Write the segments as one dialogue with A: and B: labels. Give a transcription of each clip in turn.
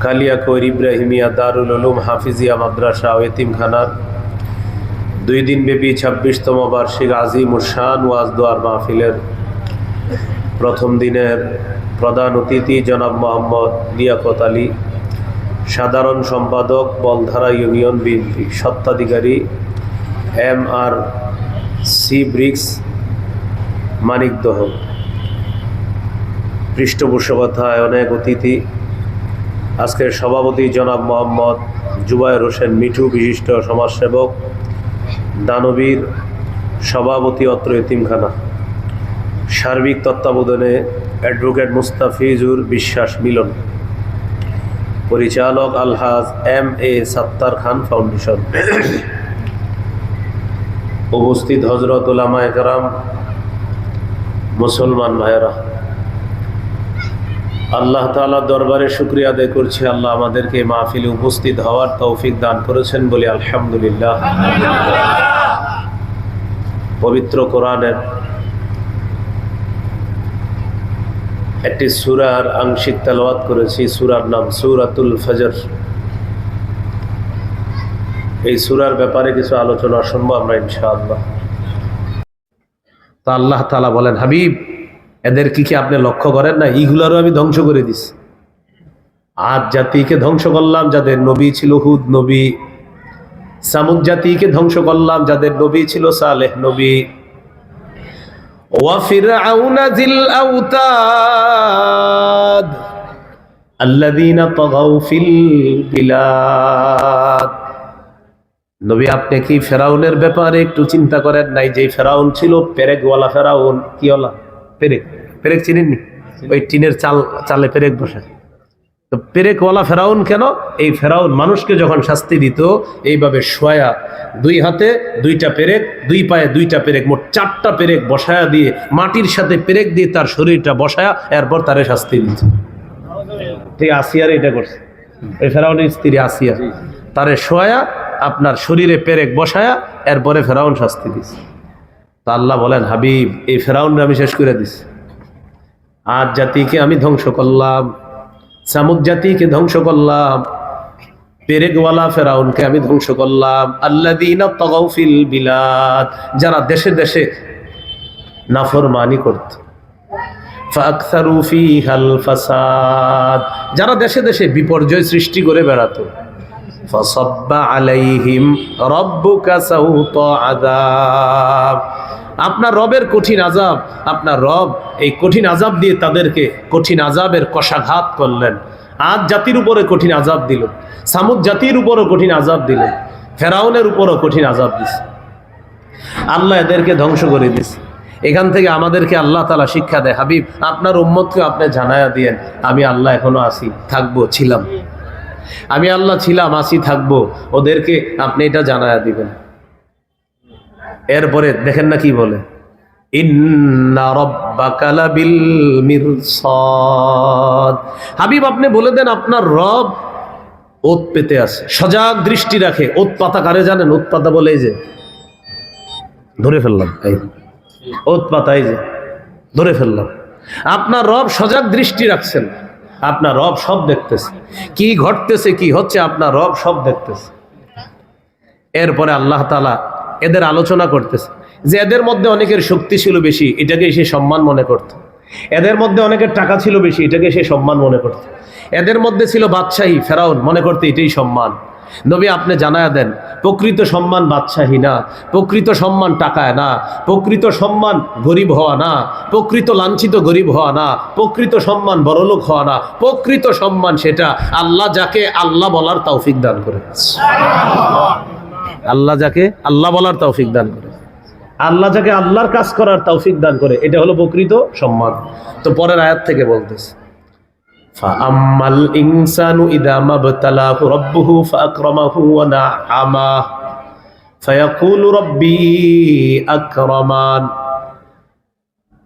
A: কালিয়াকৈর ইব্রাহিমিয়া দারুল উলুম হাফিজিয়া মাদ্রাসা ও এতিমখানার 2 দিনব্যাপী 26তম বার্ষিক আজিম উশান ওয়াজ দোয়ার মাহফিলের প্রথম দিনের প্রধান অতিথি জনাব মোহাম্মদ লিয়াকত আলী, সাধারণ সম্পাদক বলধারা ইউনিয়ন বিএনপি, স্বত্বাধিকারী MRC ব্রিক্স মানিকদহ। পৃষ্ঠপোষকতায় অনেক অতিথি, আজকের সভাপতি জনাব মোহাম্মদ জুবায়ের হোসেন মিঠু, বিশিষ্ট সমাজসেবক, দানবীর, সভাপতি অত্র এতিমখানা। সার্বিক তত্ত্বাবধানে অ্যাডভোকেট মুস্তাফিজুর বিশ্বাস মিলন, পরিচালক আলহাজ MA সাত্তার খান ফাউন্ডেশন। উপস্থিত হজরত উলামায়ে কেরাম, মুসলমান ভাইয়েরা, আল্লাহ তাআলার দরবারে শুকরিয়া আদায় করছি। আল্লাহ আমাদেরকে মাহফিলে উপস্থিত হওয়ার তৌফিক দান করেছেন বলি আলহামদুলিল্লাহ। পবিত্র কোরআনের একটি সূরার আংশিক তেলাওয়াত করেছি। সূরার নাম সূরাতুল ফজর। এই সূরার ব্যাপারে কিছু আলোচনা শুনবো আমরা ইনশাআল্লাহ। তা আল্লাহ তাআলা বলেন, হাবিব, এদের কি আপনি লক্ষ্য করেন না? এইগুলারও আমি ধ্বংস করে দিছি। আদ জাতিকে ধ্বংস করলাম যাদের নবী ছিল হুদ নবী, সামুদ জাতিকে ধ্বংস করলাম যাদের নবী ছিল সালেহ নবী, ওয়া ফিরআউনা যিল আওতাদ আল্লাযীনা তাগাউ ফিল বিলাদ। নবী, আপনি কি ফেরাউনের ব্যাপারে একটু চিন্তা করেন নাই? যে ফেরাউন ছিল পেরেকওয়ালা ফেরাউন। কি ওলা? পেরেক। পেরেক চিনেননি? ওই টিনের চালে পেরেক বসে। তো পেরেকওয়ালা ফেরাউন কেন? এই ফেরাউন মানুষকে যখন শাস্তি দিত এইভাবে শোয়া, 2 হাতে 2টা পেরেক, 2 পায়ে 2টা পেরেক, মোট 4টা পেরেক বসায়া দিয়ে, মাটির সাথে পেরেক দিয়ে তার শরীরটা বসায়া, এরপর তারে শাস্তি দিত। ঠিক আসিয়ার এটা করছে, এই ফেরাউনের স্ত্রী আসিয়া, তারে শোয়া আপনার শরীরে পেরেক বসায়া, এরপরে ফেরাউন শাস্তি দিছে। তা আল্লাহ বলেন, হাবিব, এই ফেরাউনকে আমি শেষ করে দিছি। আদ জাতিকে আমি ধ্বংস করলাম, সামুদ জাতিকে ধ্বংস করলাম, পেরেকওয়ালা ফেরাউনকে আমি ধ্বংস করলাম। আল্লাযীনা তাগাউ ফিল বিলাদ, যারা দেশে দেশে নাফরমানি করত। ফাআকসারু ফীহাল ফাসাদ, যারা দেশে দেশে বিপর্যয় সৃষ্টি করে বেড়াতো। ফাসাব্বা আলাইহিম রাব্বুকা সাউতা আযাব, আপনার রবের কঠিন আযাব, আপনার রব এই কঠিন আযাব দিয়ে তাদেরকে কঠিন আযাবের কষাঘাত করলেন। আদ জাতির উপরে কঠিন আযাব দিল, সামুদ জাতির উপরও কঠিন আযাব দিলেন, ফেরাউনের উপরও কঠিন আযাব দিছে। আল্লাহ এদেরকে ধ্বংস করে দিছে। এখান থেকে আমাদেরকে আল্লাহ তাআলা শিক্ষা দেয়, হাবিব, আপনার উম্মতকে আপনি জানায়া দিয়েন, আমি আল্লাহ এখনো আছি, থাকবো, ছিলাম। আমি আল্লাহ ছিলাম, আছি, থাকবো, ওদেরকে আপনি এটা জানায়া দিবেন। এরপরে দেখেন না কি বলে, ইন্না রাব্বাকা লাবিল মিরসাদ। হাবিব, আপনি বলে দেন আপনার রব ওত পেতে আছে, সজাগ দৃষ্টি রাখে। ওত পাতা কারে জানেন? ওত পাতা বলে এই যে ধরে ফেললাম, এই ওত পাতা, এই যে ধরে ফেললাম। আপনার রব সজাগ দৃষ্টি রাখছেন, আপনার রব সব দেখতেছে, কি ঘটতেছে কি হচ্ছে আপনার রব সব দেখতেছে। এরপরে আল্লাহ তাআলা এদের আলোচনা করতেছে যে এদের মধ্যে অনেকের শক্তি ছিল বেশি, এটাকে সে সম্মান মনে করত। এদের মধ্যে অনেকের টাকা ছিল বেশি, এটাকে সে সম্মান মনে করত। এদের মধ্যে ছিল বাদশাহী, ফেরাউন মনে করতে এটাই সম্মান। নবী, আপনি জানায়া দেন, প্রকৃত সম্মান বাদশাহী না, প্রকৃত সম্মান টাকায় না, প্রকৃত সম্মান গরিব হওয়া না, প্রকৃত লাঞ্ছিত গরিব হওয়া না, প্রকৃত সম্মান বড়লোক হওয়া না, প্রকৃত সম্মান সেটা আল্লাহ যাকে আল্লাহ বলার তৌফিক দান করে। আল্লাহ যাকে আল্লাহ বলার তৌফিক দান করে, আল্লাহ যাকে আল্লাহর কাজ করার তৌফিক দান করে, এটা হলো প্রকৃত সম্মান। তো পরের আয়াত থেকে বলতেছে, ফাআম্মাল ইনসানু ইযা মাবতালাহু রাব্বুহু ফাআকরামাহু ওয়া না'আমাহু ফায়াকুলু রাব্বি আকরামান।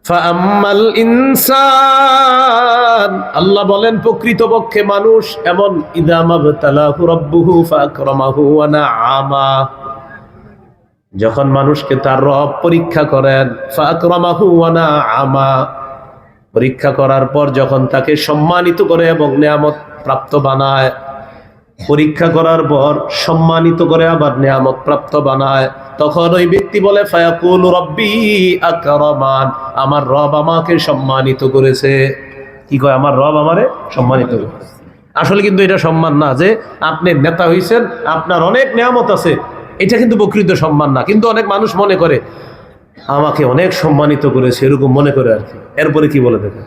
A: ফাআম্মাল ইনসান, আল্লাহ বলেন প্রকৃতপক্ষে মানুষ এমন, ইযা মাবতালাহু রাব্বুহু ফাআকরামাহু ওয়া না'আমাহু, যখন মানুষকে তার রব পরীক্ষা করেন, ফাআকরামাহু ওয়া না'আমাহু, পরীক্ষা করার পর যখন তাকে সম্মানিত করে এবং নেয়ামত প্রাপ্ত বানায়, পরীক্ষা করার পর সম্মানিত করে আবার নেয়ামত প্রাপ্ত বানায়, তখন ওই ব্যক্তি বলে ফায়াকুলু রব্বি আকরামান, আমার রব আমাকে সম্মানিত করেছে। কি কয়? আমার রব আমারে সম্মানিত করেছে। আসলে কিন্তু এটা সম্মান না যে আপনি নেতা হইছেন, আপনার অনেক নেয়ামত আছে, এটা কিন্তু প্রকৃত সম্মান না। কিন্তু অনেক মানুষ মনে করে আমাকে অনেক সম্মানিত করেছে, এরকম মনে করে আর কি। এরপরে কি বলে দেখেন,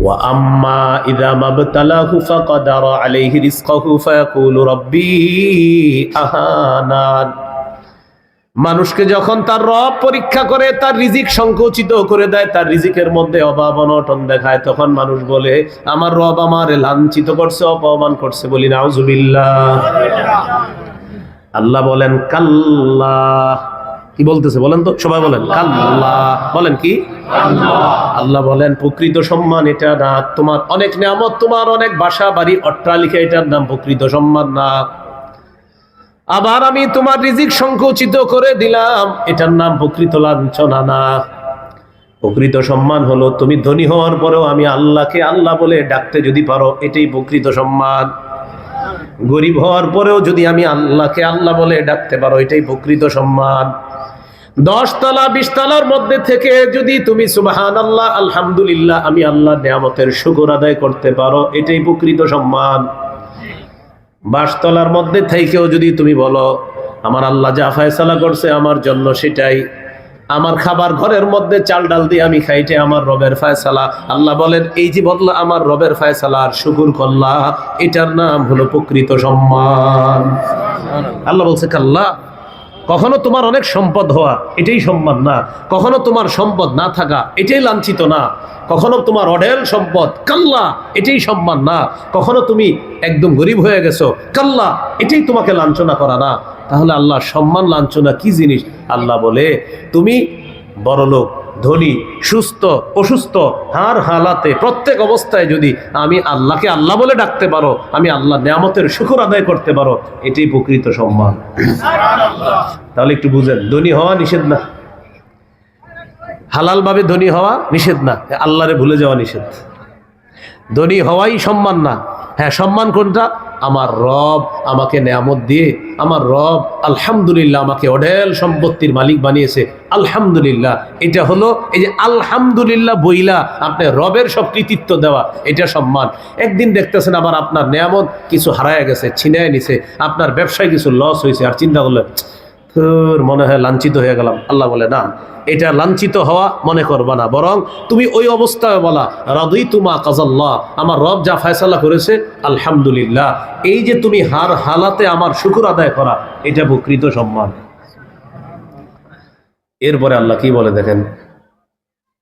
A: ওয়া আম্মা ইযা মাবতালাহু ফাকাদারা আলাইহি রিজকাহু ফায়াকুলু রব্বি আহানান। মানুষকে যখন তার রব পরীক্ষা করে, তার রিজিক সংকুচিত করে দেয়, তার রিজিকের মধ্যে অভাব অনটন দেখায়, তখন মানুষ বলে আমার রব আমারে লাঞ্ছিত করছে, অপমান করছে। বলি নাউজুবিল্লাহ। আল্লাহ বলেন কাল্লা। কি বলতেছে বলেন তো, সবাই বলেন কাল্লা। বলেন কি? আল্লাহ বলেন প্রকৃত সম্মান এটা না। তোমার অনেক নিয়ামত, তোমার অনেক বাসা বাড়ি অট্টালিকা, এটার নাম প্রকৃত সম্মান না। আবার আমি তোমার রিজিক সংকুচিত করে দিলাম, এটার নাম প্রকৃত লাঞ্ছনা না। প্রকৃত সম্মান হলো তুমি ধনী হওয়ার পরেও আমি আল্লাহকে আল্লাহ বলে ডাকতে যদি পারো, এটাই প্রকৃত সম্মান। গরিব হওয়ার পরেও যদি আমি আল্লাহকে আল্লাহ বলে ডাকতে পারো, এটাই প্রকৃত সম্মান। 10 তলা 20 তলার মধ্যে থেকে যদি তুমি সুবহানাল্লাহ আলহামদুলিল্লাহ আমি আল্লাহর নিয়ামতের শুকর আদায় করতে পারো, এটাই প্রকৃত সম্মান। 22 তলার মধ্যে থেকেও যদি তুমি বলো আমার আল্লাহ যা ফয়সালা করছে আমার জন্য সেটাই, আমার খাবার ঘরের মধ্যে চাল ডাল দিয়ে আমি খাইতে আমার রবের ফয়সালা, আল্লাহ বলেন এই যে বদলা আমার রবের ফয়সালার শুকর করলা, এটার নাম হলো প্রকৃত সম্মান। আল্লাহ বলছে কাল্লা। কখনো তোমার অনেক সম্পদ হওয়া এটাই সম্মান না, কখনো তোমার সম্পদ না থাকা এটাই লাঞ্ছিত না, কখনো তোমার অঢেল সম্পদ কাল্লা এটাই সম্মান না, কখনো তুমি একদম গরিব হয়ে গেছো কাল্লা এটাই তোমাকে লাঞ্ছনা করা না। তাহলে আল্লাহ সম্মান লাঞ্ছনা কি জিনিস? আল্লাহ বলে তুমি বড়লোক ধনী সুস্থ অসুস্থ হার হালাতে প্রত্যেক অবস্থায় যদি আমি আল্লাহকে আল্লাহ বলে ডাকতে পারো, আমি আল্লাহ নিয়ামতের শুকর আদায় করতে পারো, এটাই প্রকৃত সম্মান। তাহলে একটু বুঝেন, ধনী হওয়া নিষেধ না, হালাল ভাবে ধনী হওয়া নিষেধ না, আল্লাহরে ভুলে যাওয়া নিষেধ। ধনী হওয়াই সম্মান না। হ্যাঁ, সম্মান কোনটা? আমার রব আমাকে নেয়ামত দিয়ে, আমার রব আলহামদুলিল্লাহ আমাকে অঢেল সম্পত্তির মালিক বানিয়েছে, আলহামদুলিল্লাহ। এটা হলো এই যে আলহামদুলিল্লাহ বইলা আপনি রবের সব কৃতিত্ব দেওয়া, এটা সম্মান। একদিন দেখতেছেন আবার আপনার নেয়ামত কিছু হারায় গেছে, ছিনায় নিছে, আপনার ব্যবসায় কিছু লস হয়েছে, আর চিন্তা করলেন মনে হয় লাঞ্ছিত হয়ে গেলাম। আল্লাহ বলে না, এটা লাঞ্ছিত হওয়া মনে করবা না, বরং তুমি ওই অবস্থায় বলা রাদিতু মা কাযাল্লাহ, আমার রব যা ফয়সালা করেছে আলহামদুলিল্লাহ। এই যে তুমি হার হালাতে আমার শুকর আদায় করা, এটা প্রকৃত সম্মান। এরপরে আল্লাহ কি বলে দেখেন,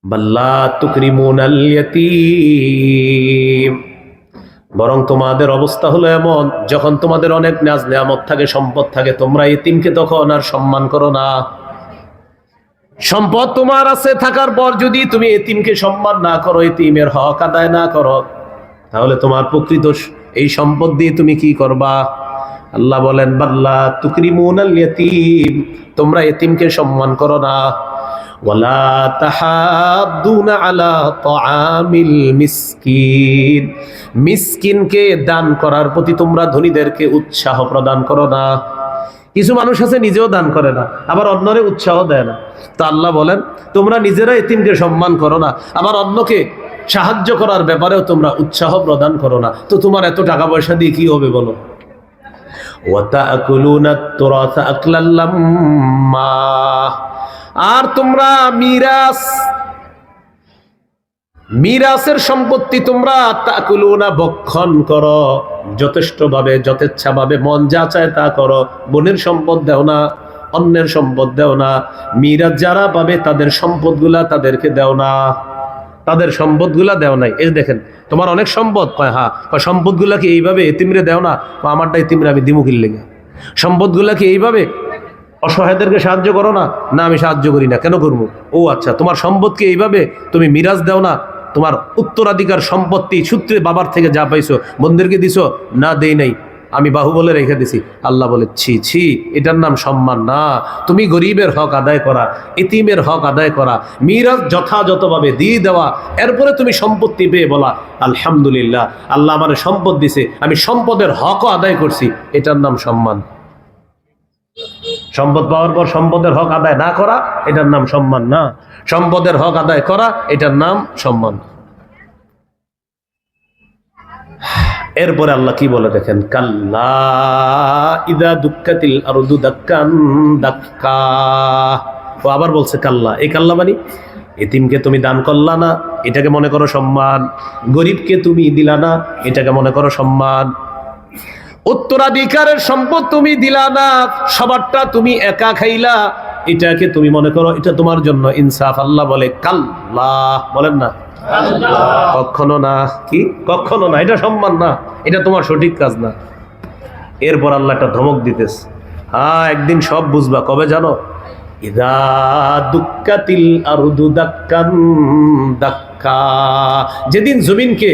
A: বাল্লা তুকরিমুনাল ইয়াতীম, বরং তোমাদের অবস্থা হলো এমন, যখন তোমাদের অনেক নাজ নেয়ামত থাকে, সম্পদ থাকে, তোমরা এতিমকে তখন আর সম্মান করো না। সম্পদ তোমার আছে থাকার পর যদি তুমি এতিমকে সম্মান না করো, এতিমের হক আদায় না করো, তাহলে তোমার প্রকৃত এই সম্পদ দিয়ে তুমি কি করবা? আল্লাহ বলেন বাল্লা তুকরিমুনাল ইয়াতীম, তোমরা এতিমকে সম্মান করো না। ওয়ালা তাহাদ্দুনা আলা তাআমিল মিসকিন, মিসকিনকে দান করার প্রতি তোমরা ধনীদেরকে উৎসাহ প্রদান করো না। কিছু মানুষ আছে নিজেও দান করে না, আবার অন্যরে উৎসাহ দেয় না। তো আল্লাহ বলেন তোমরা নিজেরা এতিমকে সম্মান করো না, আবার অন্যকে সাহায্য করার ব্যাপারেও তোমরা উৎসাহ প্রদান করো না। তো তোমার এত টাকা পয়সা দিয়ে কি হবে বলো? ওয়াতাকুলুনা তুরাসা আকলাল লাম্মা, আর তোমরা মিরাসের সম্পত্তি তোমরা তাকুলুনা ভক্ষণ করো, যথেষ্টভাবে যথেচ্ছাভাবে মন যা চায় তা করো। বোনের সম্পদ দেও না, অন্যের সম্পদ দেও না, মিরাস যারা পাবে তাদের সম্পদগুলা তাদেরকে দেও না, তাদের সম্পদগুলা দেও নাই। এই দেখেন তোমার অনেক সম্পদ, কয় হ্যাঁ, সম্পদগুলা কি এইভাবে এতিমরে দেও না? আমারটা এতিমরে আমি দিমুখির লেগে। সম্পদগুলা কি এইভাবে অসহায়দেরকে সাহায্য করো না? না আমি সাহায্য করি না, কেন করবো? ও আচ্ছা, তোমার সম্পদকে এইভাবে তুমি মিরাজ দাও না, তোমার উত্তরাধিকার সম্পত্তি সূত্রে বাবার থেকে যা পাইছো বোনদেরকে দিছো? না দেই নাই। আমি বাহুবলে রেখে দিছি। আল্লাহ বলে ছি ছি, এটার নাম সম্মান না। তুমি গরিবের হক আদায় করা, এতিমের হক আদায় করা, মিরাজ যথাযথভাবে দিয়ে দেওয়া, এরপরে তুমি সম্পত্তি পেয়ে বলা আলহামদুলিল্লাহ, আল্লাহ আমার সম্পদ দিছে, আমি সম্পদের হকও আদায় করছি, এটার নাম সম্মান। সম্পদ পাওয়ার পর সম্পদের হক আদায় না করা, এটার নাম সম্মান না। সম্পদের হক আদায় করা, এটার নাম সম্মান। এরপরে আল্লাহ কি বলে দেখেন, কাল্লা ইদা দুক্কাতিল আরদু দাক্কান দাক্কা। ও আবার বলছে কাল্লা। এই কাল্লা মানে এতিমকে তুমি দান করলা না, এটাকে মনে করো সম্মান। গরিবকে তুমি দিলা না, এটাকে মনে করো সম্মান। উত্তরাধিকারের সম্পদ তুমি দিলা না, সবারটা তুমি একা খাইলা, এটাকে তুমি মনে করো এটা তোমার জন্য ইনসাফ। আল্লাহ বলে কাল্লা, বলেন না কখনো না। কি কখনো না, এটা সম্মান না, এটা তোমার সঠিক কাজ না। এরপর আল্লাহ একটা ধমক দিতেছে, হ্যাঁ একদিন সব বুঝবা। কবে জানো? ইদা দুক্কাতিল আরদু দাক্কান দাক্কা, যেদিন জমিনকে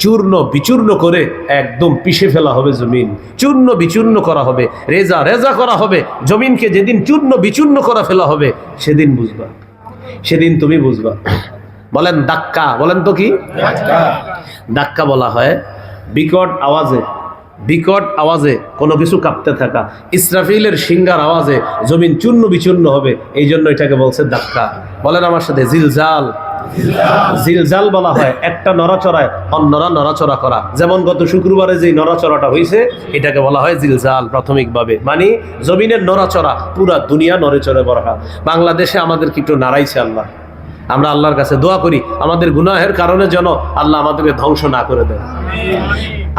A: চূর্ণ বিচূর্ণ করে একদম পিষে ফেলা হবে, জমিন চূর্ণ বিচূর্ণ করা হবে, রেজা রেজা করা হবে, জমিনকে যেদিন চূর্ণ বিচূর্ণ করা ফেলা হবে, সেদিন বুঝবা, সেদিন তুমি বুঝবা। বলেন দাক্কা, বলেন তো কি দাক্কা বলা হয়? বিকট আওয়াজে, বিকট আওয়াজে কোনো কিছু কাঁপতে থাকা, ইসরাফিলের সিংহার আওয়াজে জমিন চূর্ণ বিচূর্ণ হবে, এই জন্য এটাকে বলছে দাক্কা। বলেন আমার সাথে, জিলজাল। জিলজাল বলা হয় একটা নড়াচড়ায় অন্যরা নড়াচড়া করা। যেমন গত শুক্রবারে যে নড়াচড়াটা হয়েছে, এটাকে বলা হয় জিলজাল প্রাথমিকভাবে, মানে জমিনের নড়াচড়া, পুরা দুনিয়া নড়েচড়ে বরহা। বাংলাদেশে আমাদেরকে একটু নাড়াইছে আল্লাহ। আমরা আল্লাহর কাছে দোয়া করি আমাদের গুনাহের কারণে যেন আল্লাহ আমাদেরকে ধ্বংস না করে দেয়।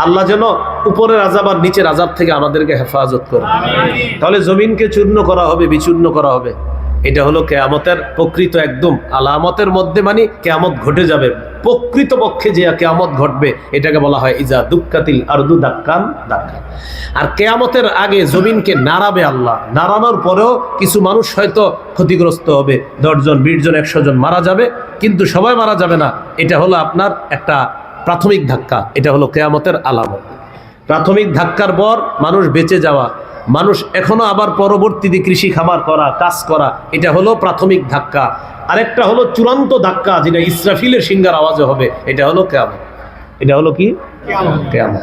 A: আল্লাহ যেন উপরের আযাব আর নিচের আযাব থেকে আমাদেরকে হেফাজত করে। তাহলে জমিনকে চূর্ণ করা হবে, বিচূর্ণ করা হবে। এটা হলো কিয়ামতের প্রকৃত একদম আলামতের মধ্যে, মানে কিয়ামত ঘটে যাবে। প্রকৃত পক্ষে যে কিয়ামত ঘটবে, এটাকে বলা হয় ইজা দুক্কাতিল আরদু দাক্কান দাক্কা। আর কিয়ামতের আগে জমিনকে নাড়াবে আল্লাহ। নাড়ানোর পরেও কিছু মানুষ হয়তো ক্ষতিগ্রস্ত হবে, 10 জন 20 জন 100 জন মারা যাবে, কিন্তু সবাই মারা যাবে না। এটা হলো আপনার একটা প্রাথমিক ধাক্কা, এটা হলো কিয়ামতের আলামত। প্রাথমিক ধাক্কার পর মানুষ বেঁচে যাওয়া, মানুষ এখনো আবার পরবর্তীতে কৃষি খামার করা, কাজ করা, এটা হলো প্রাথমিক ধাক্কা। আরেকটা হলো চূড়ান্ত ধাক্কা, যেটা ইসরাফিলের সিংহার আওয়াজে হবে, এটা হলো কিয়ামত। এটা হলো কি কিয়ামত।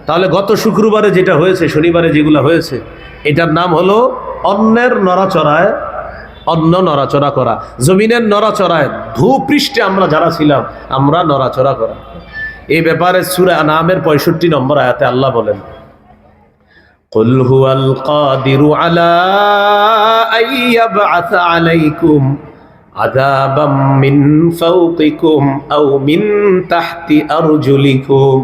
A: তাহলে গত শুক্রবারে যেটা হয়েছে, শনিবারে যেগুলো হয়েছে, এটার নাম হলো অন্যের নড়াচড়ায় অন্য নড়াচড়া করা, জমিনের নড়াচড়ায় ভূপৃষ্ঠে আমরা যারা ছিলাম আমরা নড়াচড়া করা। এই ব্যাপারে সূরা আনআমের 65 নম্বর আয়াতে আল্লাহ বলেন, কুল হুয়াল কাদিরু আলা আইয়াবআসা আলাইকুম আযাবাম মিন ফাওকিকুম আও মিন তাহতি আরজুলিকুম।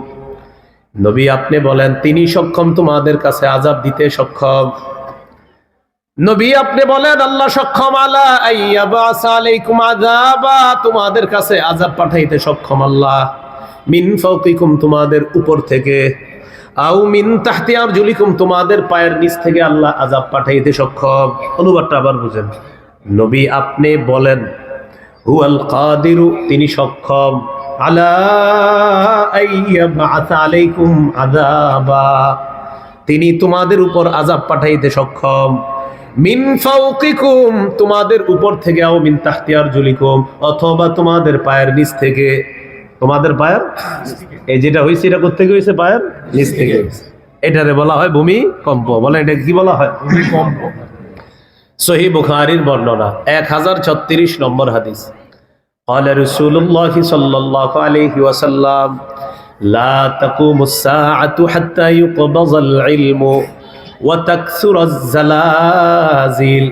A: নবী আপনি বলেন, তিনি সক্ষম তোমাদের কাছে আযাব দিতে সক্ষম। নবী আপনি বলেন, আল্লাহ সক্ষম আলা আইয়াবআসা আলাইকুম আযাবা, তোমাদের কাছে আযাব পাঠাইতে সক্ষম আল্লাহ। মিন ফাওকিকুম, তোমাদের উপর থেকে, আও মিন তাহতি আরজুলিকুম, তোমাদের পায়ের নিচ থেকে আল্লাহ আযাব পাঠাইতে সক্ষম। অনুবাদটা আবার বুঝেন। নবী আপনি বলেন, হুয়াল কাদিরু, তিনি সক্ষম, আলা আইয়াবআসা আলাইকুম আযাবা, তিনি তোমাদের উপর আযাব পাঠাইতে সক্ষম। মিন ফাওকিকুম, তোমাদের উপর থেকে, আও মিন তাহতি আরজুলিকুম, অথবা তোমাদের পায়ের নিচ থেকে। তোমাদের পায়ের, এই যেটা হয়েছে এটা কোত্থেকে হয়েছে? পায়ের নিচ থেকে। এটারে বলা হয় ভূমিকম্প। বলে এটা কি বলা হয়? ভূমিকম্প। সহিহ বুখারীর বর্ণনা 1036 নম্বর হাদিস। قال رسول الله صلى الله عليه وسلم لا تقوم الساعة حتى يقبض العلم وتكثر الزلازل।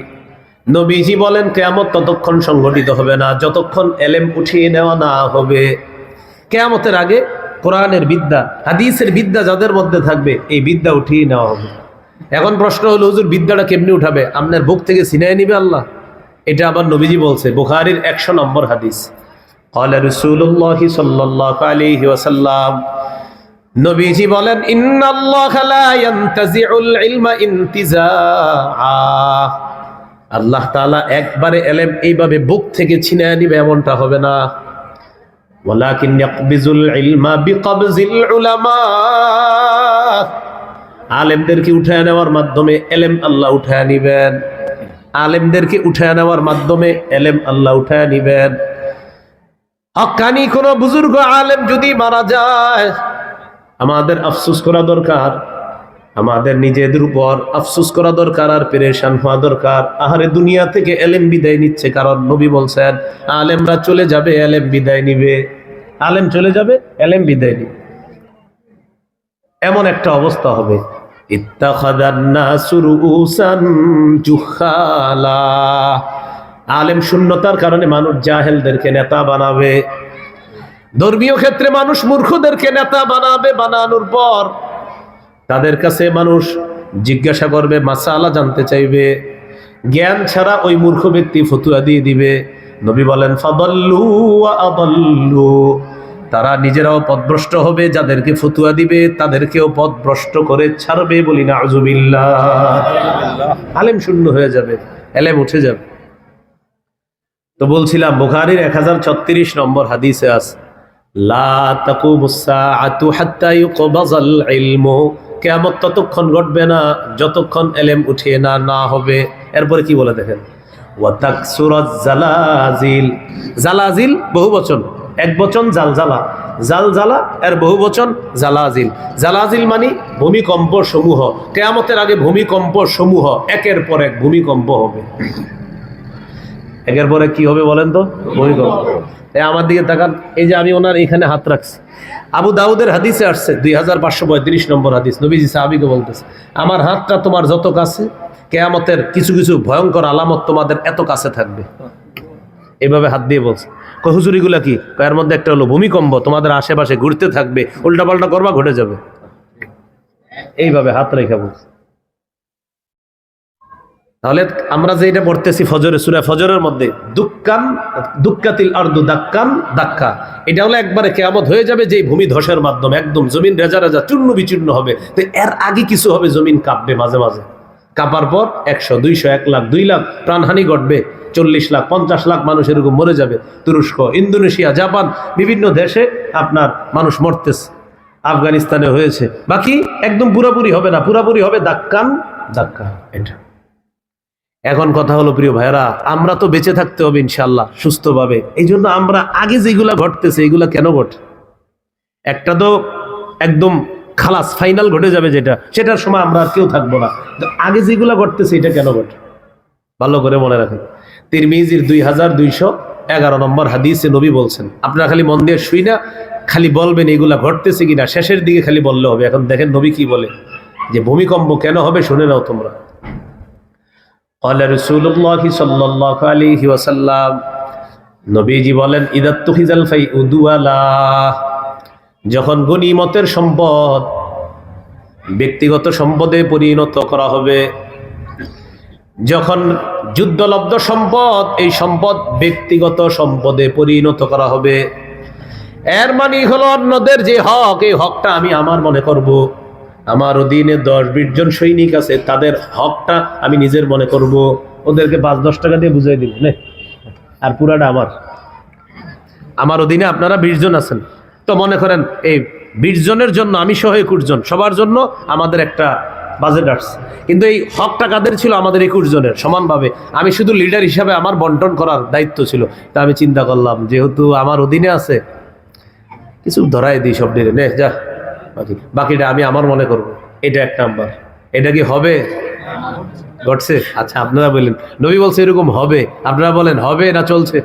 A: নবীজি বলেন, কিয়ামত ততক্ষণ সংঘটিত হবে না যতক্ষণ এলেম উঠিয়ে নেওয়া না হবে। কিয়ামতের আগে কোরআনের বিদ্যা, হাদিসের বিদ্যা যাদের মধ্যে থাকবে, এই বিদ্যা উঠিয়ে নেওয়া হবে। এখন প্রশ্ন হলো, হুজুর বিদ্যাটা কেমনি উঠাবে? আপনার বুক থেকে ছিনায় নিবে আল্লাহ? এটা আবার নবীজি বলছে, বুখারীর 100 নম্বর হাদিস। قال رسول الله صلى الله عليه وسلم, নবীজি বলেন, ইন্নাল্লাহা লা ইয়ানতাজিউল ইলমা ইনতিজাআ, আল্লাহ তাআলা একবারে ইলম এইভাবে বুক থেকে ছিনায় নিবে এমনটা হবে না। ওয়ালাকিন ইয়াকবিজুল ইলমা বিকবজিল উলামা, আলেমদেরকে উঠায় নেওয়ার মাধ্যমে এলেম আল্লাহ উঠায় নিবেন। আলেমদেরকে উঠায় নেওয়ার মাধ্যমে এলেম আল্লাহ উঠায় নিবেন। হক্কানি কোন বুজুর্গ আলেম যদি মারা যায়, আমাদের আফসোস করা দরকার, আমাদের নিজেদের উপর আফসোস করা দরকার, আর পেরেশান হওয়া দরকার। আহারে দুনিয়া থেকে এলেম বিদায় নিচ্ছে, কারণ নবী বলছেন আলেমরা চলে যাবে, এলেম বিদায় নিবে। আলেম চলে যাবে, এলেম বিদায় নিবে। এমন একটা অবস্থা হবে, ইত্তাখাযান নাসু রুউসান জুহালা। আলেম শূন্যতার কারণে মানুষ জাহেলদেরকে নেতা বানাবে। ধর্মীয় ক্ষেত্রে মানুষ মূর্খদেরকে নেতা বানাবে। বানানোর পর তাদের কাছে মানুষ জিজ্ঞাসা করবে, মাসালা জানতে চাইবে। জ্ঞান ছাড়া ওই মূর্খ ব্যক্তি ফতুয়া দিয়ে দিবে। নবী বলেন ফাদাল্লু ওয়া আদাল্লু। তারা নিজেরাও পথভ্রষ্ট হবে, যাদেরকে ফতুয়া দিবে তাদেরকেও পথভ্রষ্ট করে ছাড়বে। বলি নাউযুবিল্লাহ। আলেম শূন্য হয়ে যাবে, এলেম উঠে যাবে। তো বলছিলাম বুখারীর 1036 নম্বর হাদিসে আছে, লা তাকুমুস সাআতু হাত্তা ইউকবাযাল ইলমু। কিয়ামত ততক্ষণ ঘটবে না যতক্ষণ এলেম উঠিয়ে না হবে। এরপরে কি বলে দেখেন, ওয়া তাকসুরাজ জালাজিল। জালাজিল বহুবচন, এক বচন জালজালা। জালজালা এর বহুবচন জালাজিল। জালাজিল মানে ভূমিকম্প সমূহ। কিয়ামতের আগে ভূমিকম্প সমূহ একের পর এক ভূমিকম্প হবে। একের পরে কি হবে বলেন তো? ভূমিকম্প। আমার দিকে তাকান, এই যে আমি ওনার এখানে হাত রাখছি, আবু দাউদের হাদিসে আসছে 2535 নম্বর হাদিস। নবীজি সাহাবীকে বলতেছে, আমার হাতটা তোমার যত কাছে, কিয়ামতের কিছু কিছু ভয়ঙ্কর আলামত তোমাদের এত কাছে থাকবে। এইভাবে হাত দিয়ে বলছে। কই হুজুর এগুলা কি? এর মধ্যে একটা হলো ভূমিকম্প তোমাদের আশেপাশে ঘুরতে থাকবে, উল্টাপাল্টা করবা, ঘটে যাবে। এইভাবে হাত রেখে বলছে। তাহলে আমরা যে এটা পড়তেছি ফজরের সূরা ফজরের মধ্যে, দুক্কাতিল আরদু দাক্কান দাক্কা, এটা হলো একবারে কিয়ামত হয়ে যাবে, যে ভূমি ধসের মাধ্যমে একদম জমিন রেজা রেজা চূর্ণ বিচূর্ণ হবে। তো এর আগে কিছু হবে, জমিন কাঁপবে মাঝে মাঝে। কাঁপার পর 100, 200, 1 লাখ, 2 লাখ প্রাণহানি ঘটবে। 40 লাখ, 50 লাখ মানুষ এরকম মরে যাবে। তুরস্ক, ইন্দোনেশিয়া, জাপান, বিভিন্ন দেশে আপনার মানুষ মরতেছে। আফগানিস্তানে হয়েছে। বাকি একদম পুরোপুরি হবে না, পুরোপুরি হবে দাক্কান দাক্কা। এটা এখন কথা হলো প্রিয় ভাইরা, আমরা তো বেঁচে থাকতে হবে ইনশাআল্লাহ সুস্থভাবে। এই জন্য আমরা আগে যেগুলা ঘটতেছে এগুলা কেন ঘটে? একটা তো একদম খালাস ফাইনাল ঘটে যাবে, যেটা সেটার সময় আমরা আর কেউ থাকবো না। আগে যেগুলা ঘটতেছে এটা কেন ঘটে? ভালো করে মনে রাখেন। তিরমিজির 2211 নম্বর হাদিসে নবী বলছেন, আপনারা খালি মন দিয়ে শুই না, খালি বলবেন এগুলা ঘটতেছে কিনা, শেষের দিকে খালি বললে হবে। এখন দেখেন নবী কি বলে, যে ভূমিকম্প কেন হবে শুনে নাও তোমরা। قال رسول الله صلى الله عليه وسلم, নবীজি বলেন, ইদা তুখিজাল ফাইউ দুয়ালা, যখন গনিমতের সম্পদ ব্যক্তিগত সম্পদে পরিণত করা হবে, যখন যুদ্ধলব্ধ সম্পদ, এই সম্পদ ব্যক্তিগত সম্পদে পরিণত করা হবে, এর মানে হলো অন্যদের যে হক, এই হকটা আমি আমার মনে করব। আমার অধীনে 10-20 জন সৈনিক আছে, তাদের হকটা আমি নিজের মনে করব। ওদেরকে 5-10 টাকা দিয়ে বুঝাই দিব না, আর পুরাটা আমার অধীনে আপনারা 20 জন আছেন, তো মনে করেন এই 20 জনের জন্য আমি সহ 21 জন, সবার জন্য আমাদের একটা বাজেট আসছে। কিন্তু এই হকটা কাদের ছিল? আমাদের 21 জনের সমানভাবে। আমি শুধু লিডার হিসাবে আমার বন্টন করার দায়িত্ব ছিল। তা আমি চিন্তা করলাম, যেহেতু আমার অধীনে আছে, কিছু ধরাই দিই সব দিলে, নে যা, বাকিটা আমি আমার মনে করব। এটা এক নাম্বার। এটা কি হবে? ঘটছে? আচ্ছা আপনারা বলেন, নবী বলছে এরকম হবে, আপনারা বলেন হবে না চলছে?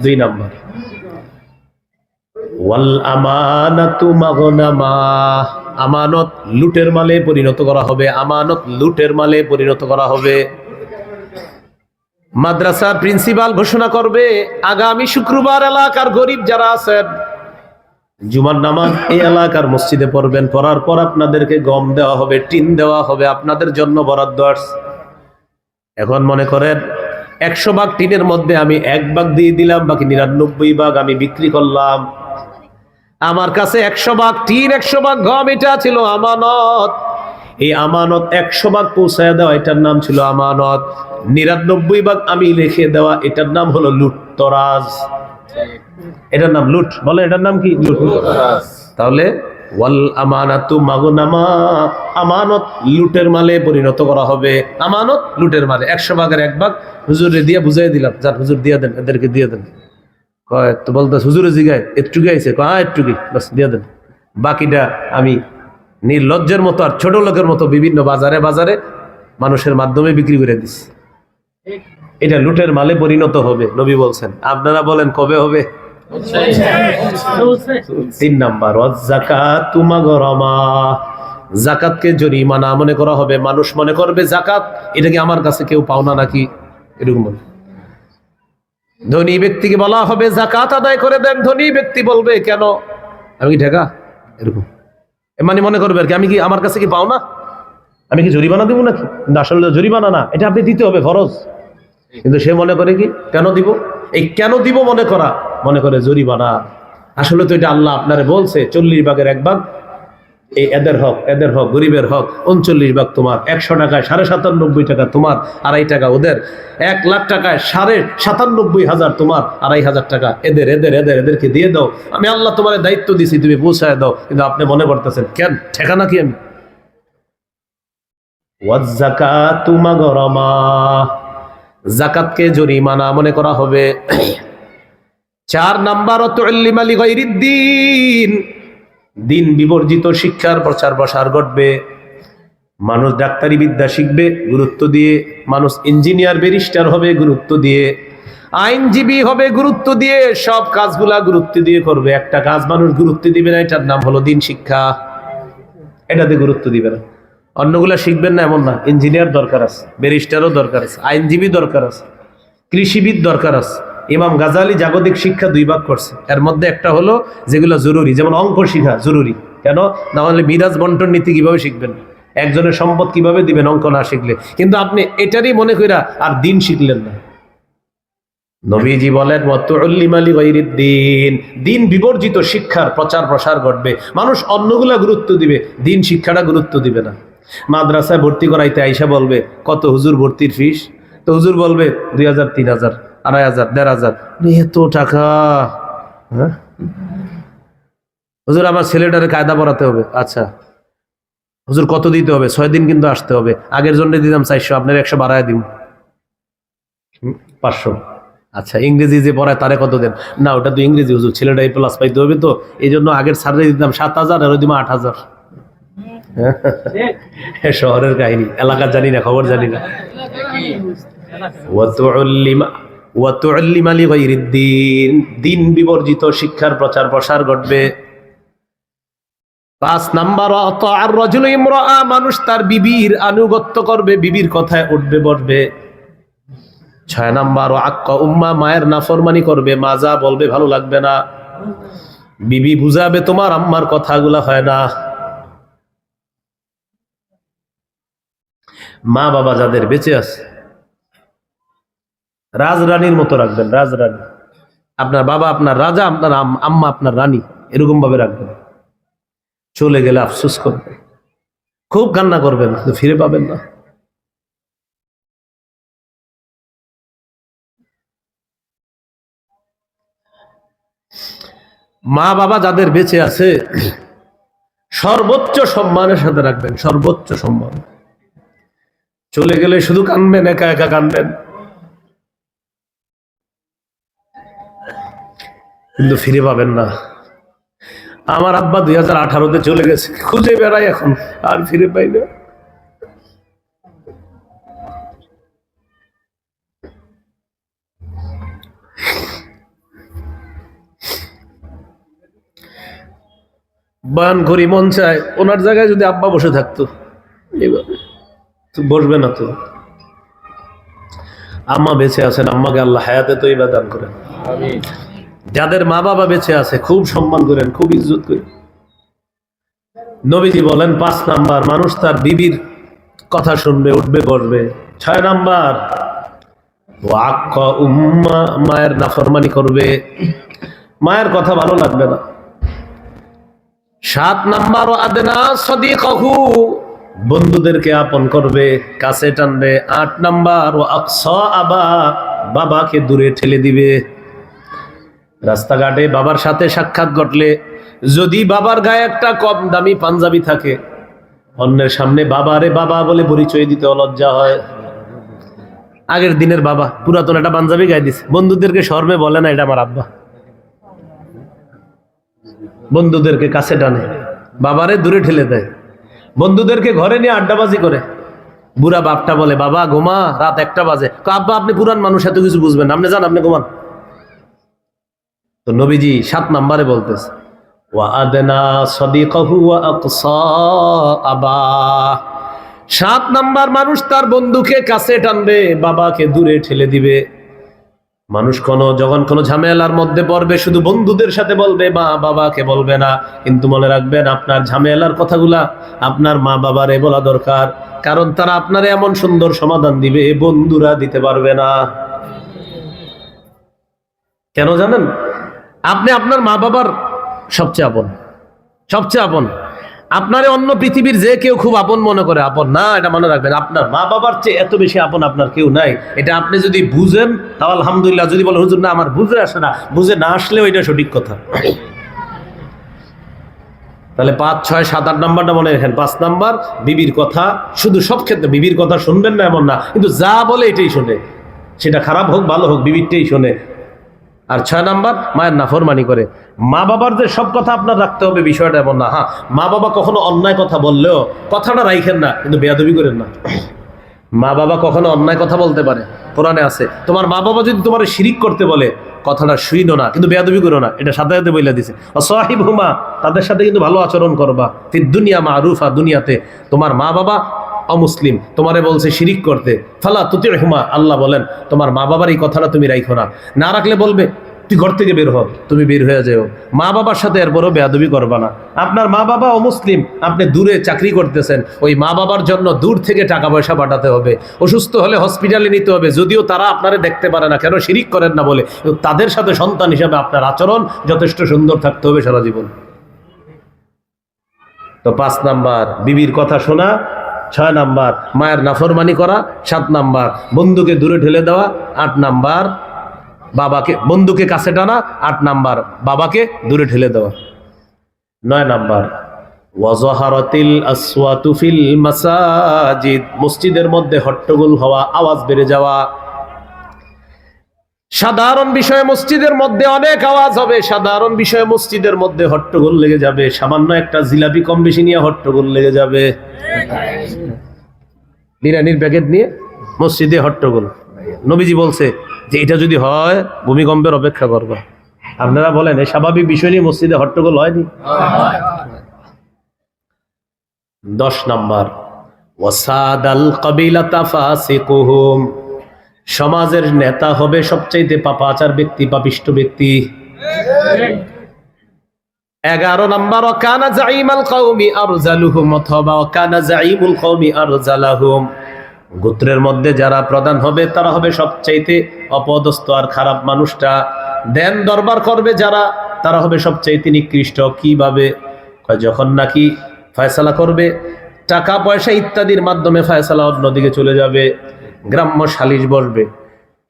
A: 2 নাম্বার, ওয়াল আমানাতু মাগনামা, আমানত লুটের মালে পরিণত করা হবে। আমানত লুটের মালে পরিণত করা হবে। মাদ্রাসা প্রিন্সিপাল ঘোষণা করবে, আগামী শুক্রবার এলাকার গরিব যারা আছেন জুমার নামাজ এই এলাকার মসজিদে পড়বেন, পড়ার পর আপনাদেরকে গম দেওয়া হবে, টিন দেওয়া হবে, আপনাদের জন্য বরাদ্দ আসছে। এখন মনে করেন 100 ভাগ টিনের মধ্যে আমি 1 ভাগ দিয়ে দিলাম, বাকি 99 ভাগ আমি বিক্রি করলাম। আমার কাছে 100 ভাগ টিন, 100 ভাগ গম, এটা ছিল আমানত। এই আমানত 100 ভাগ পৌঁছায় দেওয়া, এটার নাম ছিল আমানত। 99 ভাগ আমি রেখে দেওয়া, এটার নাম হলো লুটতরাজ। এটার নাম লুট, বলে এটার নাম কি? লুট। তাহলে ওয়াল আমানাতু মাগনামা, আমানত লুটের মালে পরিণত করা হবে। আমানত লুটের মালে, 100 ভাগের 1 ভাগ হুজুরে দিয়ে বুঝাই দিলাম, যার হুজুর দিয়ে দেন, এদেরকে দিয়ে দেন। কয় তো বলতে হুজুরে জিগায় একটু গাইছে, কয় একটুকি বাস দিয়ে দেন, বাকিটা আমি নির্লজ্জের মতো আর ছোট লোকের মতো বিভিন্ন বাজারে বাজারে মানুষের মাধ্যমে বিক্রি করে দিস। এটা লুটের মালে পরিণত হবে, নবী বলছেন। আপনারা বলেন কবে হবে? 3 নাম্বার, যাকাতু মাগরামা, যাকাতকে জরিমানা মনে করা হবে। মানুষ মনে করবে যাকাত এটা কি আমার কাছে কেউ পাওনা নাকি, এরকম বলে। ধনী ব্যক্তিকে বলা হবে যাকাত আদায় করে দেন, ধনী ব্যক্তি বলবে কেন, আমি কি ঠেকা, এরকম মানে মনে করবে আর কি, আমি কি আমার কাছে কি পাও না, আমি কি জরিমানা দিব নাকি? কিন্তু আসলে জরিমানা না, এটা আপনি দিতে হবে, ফরজ। কিন্তু সে মনে করে কি কেন দিব, এই কেন দিব মনে করে জরিমানা। আসলে তো এটা আল্লাহ আপনারে বলছে 40 ভাগের 1 ভাগ এই এদের হক গরিবের হক, 39 ভাগ তোমার। 100 টাকায় 97.5 টাকা তোমার, 2.5 টাকা ওদের। 1 লাখ টাকায় 97,500 তোমার, 2.5 টাকা এদের। এদেরকে দিয়ে দাও, আমি আল্লাহ তোমার দায়িত্ব দিছি, তুমি পৌঁছায় দাও। কিন্তু আপনি মনে করতেছেন কেন ঠেকা নাকি আমি। ওয়াজ্জাকাতু মাগরামা, যাকাতকে জরিমানা মনে করা হবে। 4 নাম্বার, তুল্লিমা লিগাইরিদ্দিন, দিন বিবর্জিত শিক্ষার প্রচার প্রসার ঘটবে। মানুষ ডাক্তারি বিদ্যা শিখবে গুরুত্ব দিয়ে, মানুষ ইঞ্জিনিয়ার ব্যারিস্টার হবে গুরুত্ব দিয়ে, আইনজীবী হবে গুরুত্ব দিয়ে, সব কাজগুলা গুরুত্ব দিয়ে করবে। একটা কাজ মানুষ গুরুত্ব দিবে না, এটার নাম হলো দিন শিক্ষা, এটাতে গুরুত্ব দিবে না। অন্যগুলা শিখবেন না এমন না, ইঞ্জিনিয়ার দরকার আছে, ব্যারিস্টারও দরকার আছে, আইনজীবী দরকার আছে, কৃষিবিদ দরকার আছে। ইমাম গাজালি জাগতিক শিক্ষা 2 ভাগ করছে, এর মধ্যে একটা হলো যেগুলো জরুরি, যেমন অঙ্ক শিখা জরুরি। কেন না হলে মিরাজ বন্টন নীতি কিভাবে শিখবেন, একজনের সম্পদ কিভাবে দিবেন অঙ্ক না শিখলে। কিন্তু আপনি এটারই মনে কইরা আর দিন শিখলেন না। নবীজি বলেন ওয়াতুল্লিমা লিগাইরিদ্দিন, দিন বিবর্জিত শিক্ষার প্রচার প্রসার ঘটবে। মানুষ অন্যগুলা গুরুত্ব দিবে, দিন শিক্ষাটা গুরুত্ব দিবে না। মাদ্রাসায় ভর্তি করাইতে আইসা বলবে কত হুজুর ভর্তির ফিস, তো হুজুর বলবে 2000, 3000, 2500, 1500, এত টাকা। হ্যাঁ হুজুর আমার ছেলেটারে কায়দা পড়াতে হবে, আচ্ছা হুজুর কত দিতে হবে, 6 দিন কিন্তু আসতে হবে, আগের জন্য দিতাম 400, আপনার 100 বাড়ায় দিব, 500। আচ্ছা ইংরেজি যে পড়ায় তারে কত দেন, না ওটা তো ইংরেজি হুজুর, ছেলেটা এই প্লাস পাইতে হবে, তো এই জন্য আগের সারে দিতাম 7000 আর ওই দিব 8000। শহরের কাহিনী, এলাকা জানি না, খবর জানি না। ওয়াতুল্লিমা লিগাইরিদ্দিন, দিন বিবর্জিত শিক্ষার প্রচার প্রসার ঘটবে। 5 নাম্বার, আতাআর রাজুলু ইমরাআ, মানুষ তার বিবির আনুগত্য করবে, বিবির কথায় উঠবে বসবে। 6 নাম্বার, আক্কা উম্মা, মায়ের নাফরমানি করবে, মা যা বলবে ভালো লাগবে না, বিবি বুঝাবে তোমার আম্মার কথাগুলা হয় না। মা বাবা যাদের বেঁচে আছে রাজরানীর মতো রাখবেন, রাজরানী। আপনার বাবা আপনার রাজা, আপনার আম্মা আপনার রানী, এরকম ভাবে রাখবেন। চলে গেলে আফসোস করবেন, খুব কান্না করবেন, ফিরে পাবেন না। মা বাবা যাদের বেঁচে আছে সর্বোচ্চ সম্মানের সাথে রাখবেন, সর্বোচ্চ সম্মান। চলে গেলে শুধু কানবেন, একা একা কানবেন, কিন্তু ফিরে পাবেন না। আমার আব্বা 2018-তে চলে গেছে, খুঁজে বেড়াই এখন, আর ফিরে পাই না। বয়ান করি, মন চায় ওনার জায়গায় যদি আব্বা বসে থাকতো, এইভাবে বসবে না তো। আম্মা বেঁচে আছেন, আম্মাকে আল্লাহ হায়াতে তৈবা দান করেন। যাদের মা বাবা বেঁচে আছে খুব সম্মান করেন, খুব ইজ্জত করেন। নবীজি বলেন 5 নাম্বার, মানুষ তার বিবির কথা শুনবে, উঠবে বসবে। 6 নাম্বার, ওয়াক্কা উম্মা, মায়ের নাফরমানি করবে, মায়ের কথা ভালো লাগবে না। 7 নাম্বার, আদনা সাদিকাহু, বন্ধুদেরকে আপন করবে, কাছে টানবে। 8 নাম্বার, আকসা আবা, বাবাকে দূরে ঠেলে দিবে। রাস্তাঘাটে বাবার সাথে সাক্ষাৎ ঘটলে যদি বাবার গায়ে একটা কম দামি পাঞ্জাবি থাকে, অন্যের সামনে বাবারে বাবা বলে পরিচয় দিতে লজ্জা হয়। আগের দিনের বাবা পুরাতন একটা পাঞ্জাবি গায়ে দিছে, বন্ধুদেরকে শর্মে বলে না এটা আমার আব্বা, বন্ধুদেরকে কাছে টানে, বাবারে দূরে ঠেলে দেয়, বন্ধুদেরকে ঘরে নিয়ে আড্ডাবাজি করে। বুড়া বাপটা বলে বাবা ঘুমা, রাত 1টা বাজে। আব্বা আপনি পুরান মানুষ, এত কিছু বুঝবেন, আপনি যান, আপনি ঘুমান। তো নবীজি 7 নম্বরে বলতেছে ওয়া আদনা সাদিকাহু ওয়া আকসা আবা। 7 নাম্বার মানুষ তার বন্ধুকে কাছে টানবে, বাবাকে দূরে ঠেলে দিবে। মানুষ যখন কোনো ঝামেলার মধ্যে পড়বে শুধু বন্ধুদের সাথে বলবে, মা বাবাকে বলবে না। কিন্তু মনে রাখবেন আপনার ঝামেলার কথাগুলা আপনার মা বাবারে বলা দরকার, কারণ তারা আপনারে এমন সুন্দর সমাধান দিবে বন্ধুরা দিতে পারবে না। কেন জানেন? আপনি আপনার মা বাবার সবচেয়ে আপন, সবচেয়ে আপন। আপনারে অন্য পৃথিবীর যে কেউ খুব আপন মনে করে, আপন না, এটা মনে রাখবেন। আপনার মা বাবার চেয়ে এত বেশি আপন আপনার কেউ নাই। এটা আপনি যদি বুঝেন তাহলে আলহামদুলিল্লাহ, যদি বলেন হুজুর না আমার বুঝে আসে না, বুঝে না আসলেও এটা সঠিক কথা। তাহলে 5, 6, 7, 8 নাম্বারটা মনে রাখেন। 5 নাম্বার বিবির কথা, শুধু সব ক্ষেত্রে বিবির কথা শুনবেন না এমন না, কিন্তু যা বলে এটাই শোনে, সেটা খারাপ হোক ভালো হোক বিবিরটাই শোনে। আর 6 নাম্বার মায়ের নাফরমানি করে। মা বাবার যে সব কথা আপনার রাখতে হবে বিষয়টা এমন না। হ্যাঁ, মা বাবা কখনো অন্যায় কথা বললেও কথাটা রাখেন না, কিন্তু বেয়াদবি করেন না। মা বাবা কখনো অন্যায় কথা বলতে পারে, কোরআনে আছে। তোমার মা বাবা যদি তোমার শিরিক করতে বলে, কথাটা শুইনো না, কিন্তু বেয়াদবি করো না, এটা সাথে সাথে বইলা দিছে। সাহিবহুমা, তাদের সাথে কিন্তু ভালো আচরণ করবা। ফিদ দুনিয়া মারুফা, দুনিয়াতে তোমার মা বাবা অমুসলিম, তোমারে বলছে শিরিক করতে, ফালা তুতিউহুমা, আল্লাহ বলেন তোমার মা বাবার এই কথাটা তুমি রাখো না। না রাখলে বলবে তুই ঘর থেকে বের হ, তুমি বের হয়ে যাও। মা বাবার সাথে এরপরও বেয়াদবি করবা না। আপনার মা বাবা অমুসলিম, আপনি দূরে চাকরি করতেছেন, ওই মা বাবার জন্য দূর থেকে টাকা পয়সা পাঠাতে হবে, অসুস্থ হলে হসপিটালে নিতে হবে, যদিও তারা আপনারে দেখতে পারে না, কেন শিরিক করেন না বলে। তাদের সাথে সন্তান হিসাবে আপনার আচরণ যথেষ্ট সুন্দর থাকতে হবে সারা জীবন। তো 5 নাম্বার বিবির কথা শোনা, 6 নাম্বার মায়ের নাফরমানি করা, 7 নাম্বার বন্ধুকে দূরে ঠেলে দেওয়া, 8 নাম্বার বাবাকে, বন্ধুকে কাছে টানা, 8 নাম্বার বাবাকে দূরে ঠেলে দেওয়া। 9 নাম্বার ওয়াজাহারাতিল আসওয়াতু ফিল মাসাজিদ, মসজিদের মধ্যে হট্টগোল হওয়া, আওয়াজ বেড়ে যাওয়া। সাধারণ বিষয়ে মসজিদের মধ্যে অনেক আওয়াজ হবে, সাধারণ বিষয়ে মসজিদের মধ্যে হট্টগোল লেগে যাবে, সামান্য একটা জিলাপি কম বেশি নিয়ে হট্টগোল লেগে যাবে, বিরিয়ানির প্যাকেট নিয়ে মসজিদে হট্টগোল। নবীজি বলছে যে এটা যদি হয় ভূমিকম্পের অপেক্ষা করবা। আপনারা বলেন এই স্বাভাবিক বিষয় নিয়ে মসজিদে হট্টগোল হয়নি? 10 নাম্বার ওয়াসাদাল কাবিলাতা ফাসিকুহুম, সমাজের নেতা হবে সবচাইতে পাপাচার ব্যক্তি, পাপিষ্ঠ ব্যক্তি। 11 নাম্বার ওয়াকানা জাইমাল কওমি আরজালুহুম, অথবা ওয়াকানা জাইমুল কওমি আরজালাহুম, গোত্রের মধ্যে যারা প্রধান হবে তারা হবে সবচাইতে অপদস্থ আর খারাপ মানুষটা। দেন দরবার করবে যারা, তারা হবে সবচাইতে নিকৃষ্ট। কিভাবে? যখন নাকি ফয়সালা করবে, টাকা পয়সা ইত্যাদির মাধ্যমে ফয়সালা অন্যদিকে চলে যাবে। গ্রাম্য সালিশ বসবে,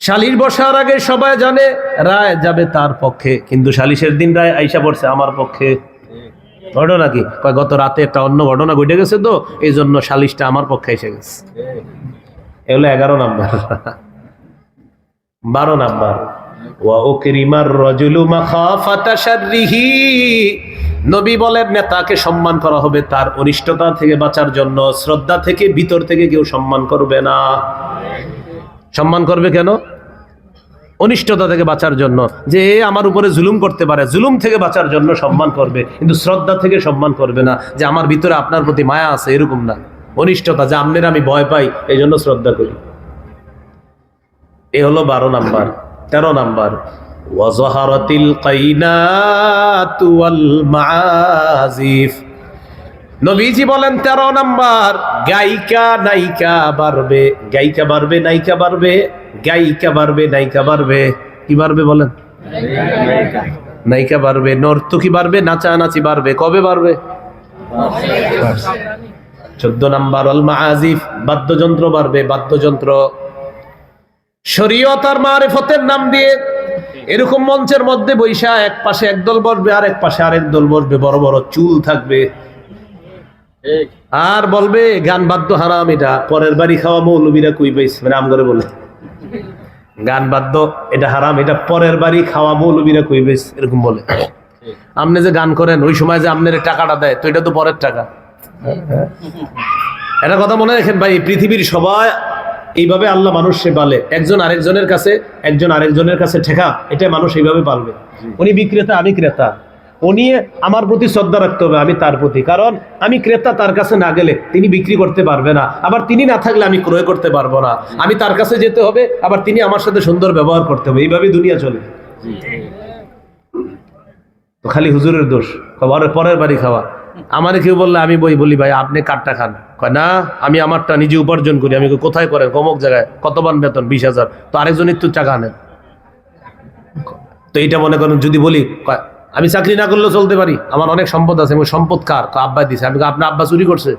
A: সালিশ বসার আগে সবাই জানে রায় যাবে তার পক্ষে, কিন্তু সালিশের দিন রায় আইসা পড়ছে আমার পক্ষে। ঘটনা কি? গত রাতে একটা অন্য ঘটনা ঘটে গেছে, তো এই জন্য সালিশটা আমার পক্ষে এসে গেছে। এগুলো 11 নাম্বার। 12 নাম্বার ওয়া উকরিমার রাজুলু মাখাফাতা শাররিহি, নবী বলেন নেতাকে সম্মান করা হবে তার অনিষ্টতা থেকে বাঁচার জন্য, শ্রদ্ধা থেকে, ভিতর থেকে কেউ সম্মান করবে না। সম্মান করবে কেন? অনিষ্টতা থেকে বাঁচার জন্য, যে আমার উপরে জুলুম করতে পারে, জুলুম থেকে বাঁচার জন্য সম্মান করবে, কিন্তু শ্রদ্ধা থেকে সম্মান করবে না, যে আমার ভিতরে আপনার প্রতি মায়া আছে এরকম না। অনিষ্টতা, যে আপনার আমি ভয় পাই এই জন্য শ্রদ্ধা করি। এ হলো 12 নাম্বার। 13 নাম্বার ওয়াজাহারাতিল কাইনাতু ওয়াল মাআজিফ, নবীজি বলেন 13 নাম্বার গায়িকা নায়িকা বাড়বে, গায়িকা বাড়বে, নায়িকা বাড়বে, গায়িকা বাড়বে, নায়িকা বাড়বে। কি বাড়বে বলেন? নায়িকা বাড়বে, নর্তকী বাড়বে, নাচানাচি বাড়বে। কবে বাড়বে? 14 নাম্বার আল মাআজিফ, বাদ্যযন্ত্র বাড়বে, বাদ্যযন্ত্র। শরীয়ত আর মারিফতের নাম দিয়ে এরকম মঞ্চের মধ্যে বৈশা এক পাশে একদল বসবে আর এক পাশে আরেক দল বসবে, বড় বড় চুল থাকবে, আর বলবে গান বাদ্য হারাম, এটা পরের বাড়ি খাওয়া মৌলবীরা কই পাইছে, মানে আম করে বলে গান বাদ্য এটা হারাম, এটা পরের বাড়ি খাওয়া মৌলবীরা কই পাইছে, এরকম বলে। আপনি যে গান করেন ওই সময় যে আপনার টাকাটা দেয়, তো এটা তো পরের টাকা। এটা কথা মনে রাখেন ভাই, পৃথিবীর সবাই এইভাবে আল্লাহ মানুষকে পালে, একজন আরেকজনের কাছে ঠেকা, এটা মানুষ এইভাবে পালবে। উনি বিক্রেতা, আমি ক্রেতা, উনি আমার প্রতি শ্রদ্ধা রাখতে হবে, আমি তার প্রতি, কারণ আমি ক্রেতা, তার কাছে না গেলে তিনি বিক্রি করতে পারবে না, আবার তিনি না থাকলে আমি ক্রয় করতে পারবো না, আমি তার কাছে যেতে হবে, আবার তিনি আমার সাথে সুন্দর ব্যবহার করতে হবে, এইভাবে দুনিয়া চলে। তো খালি হুজুরের দোষ, পরের বাড়ি খাওয়া। আমারে কেউ বললে আমি বলি ভাই আপনি কাঠটা খান, কয় না আমি আমারটা নিজে উপার্জন করি। আমি কোথায় করেন? অমুক জায়গায়। কত পান বেতন? 20,000। তো আরেকজনের তো টাকা আনেন। তো এইটা মনে করেন যদি বলি আমি চাকরি না করলেও চলতে পারি, আমার অনেক সম্পদ আছে, সম্পদ কার? আব্বাই দিছে। আমি আপনার আব্বা চুরি করছে?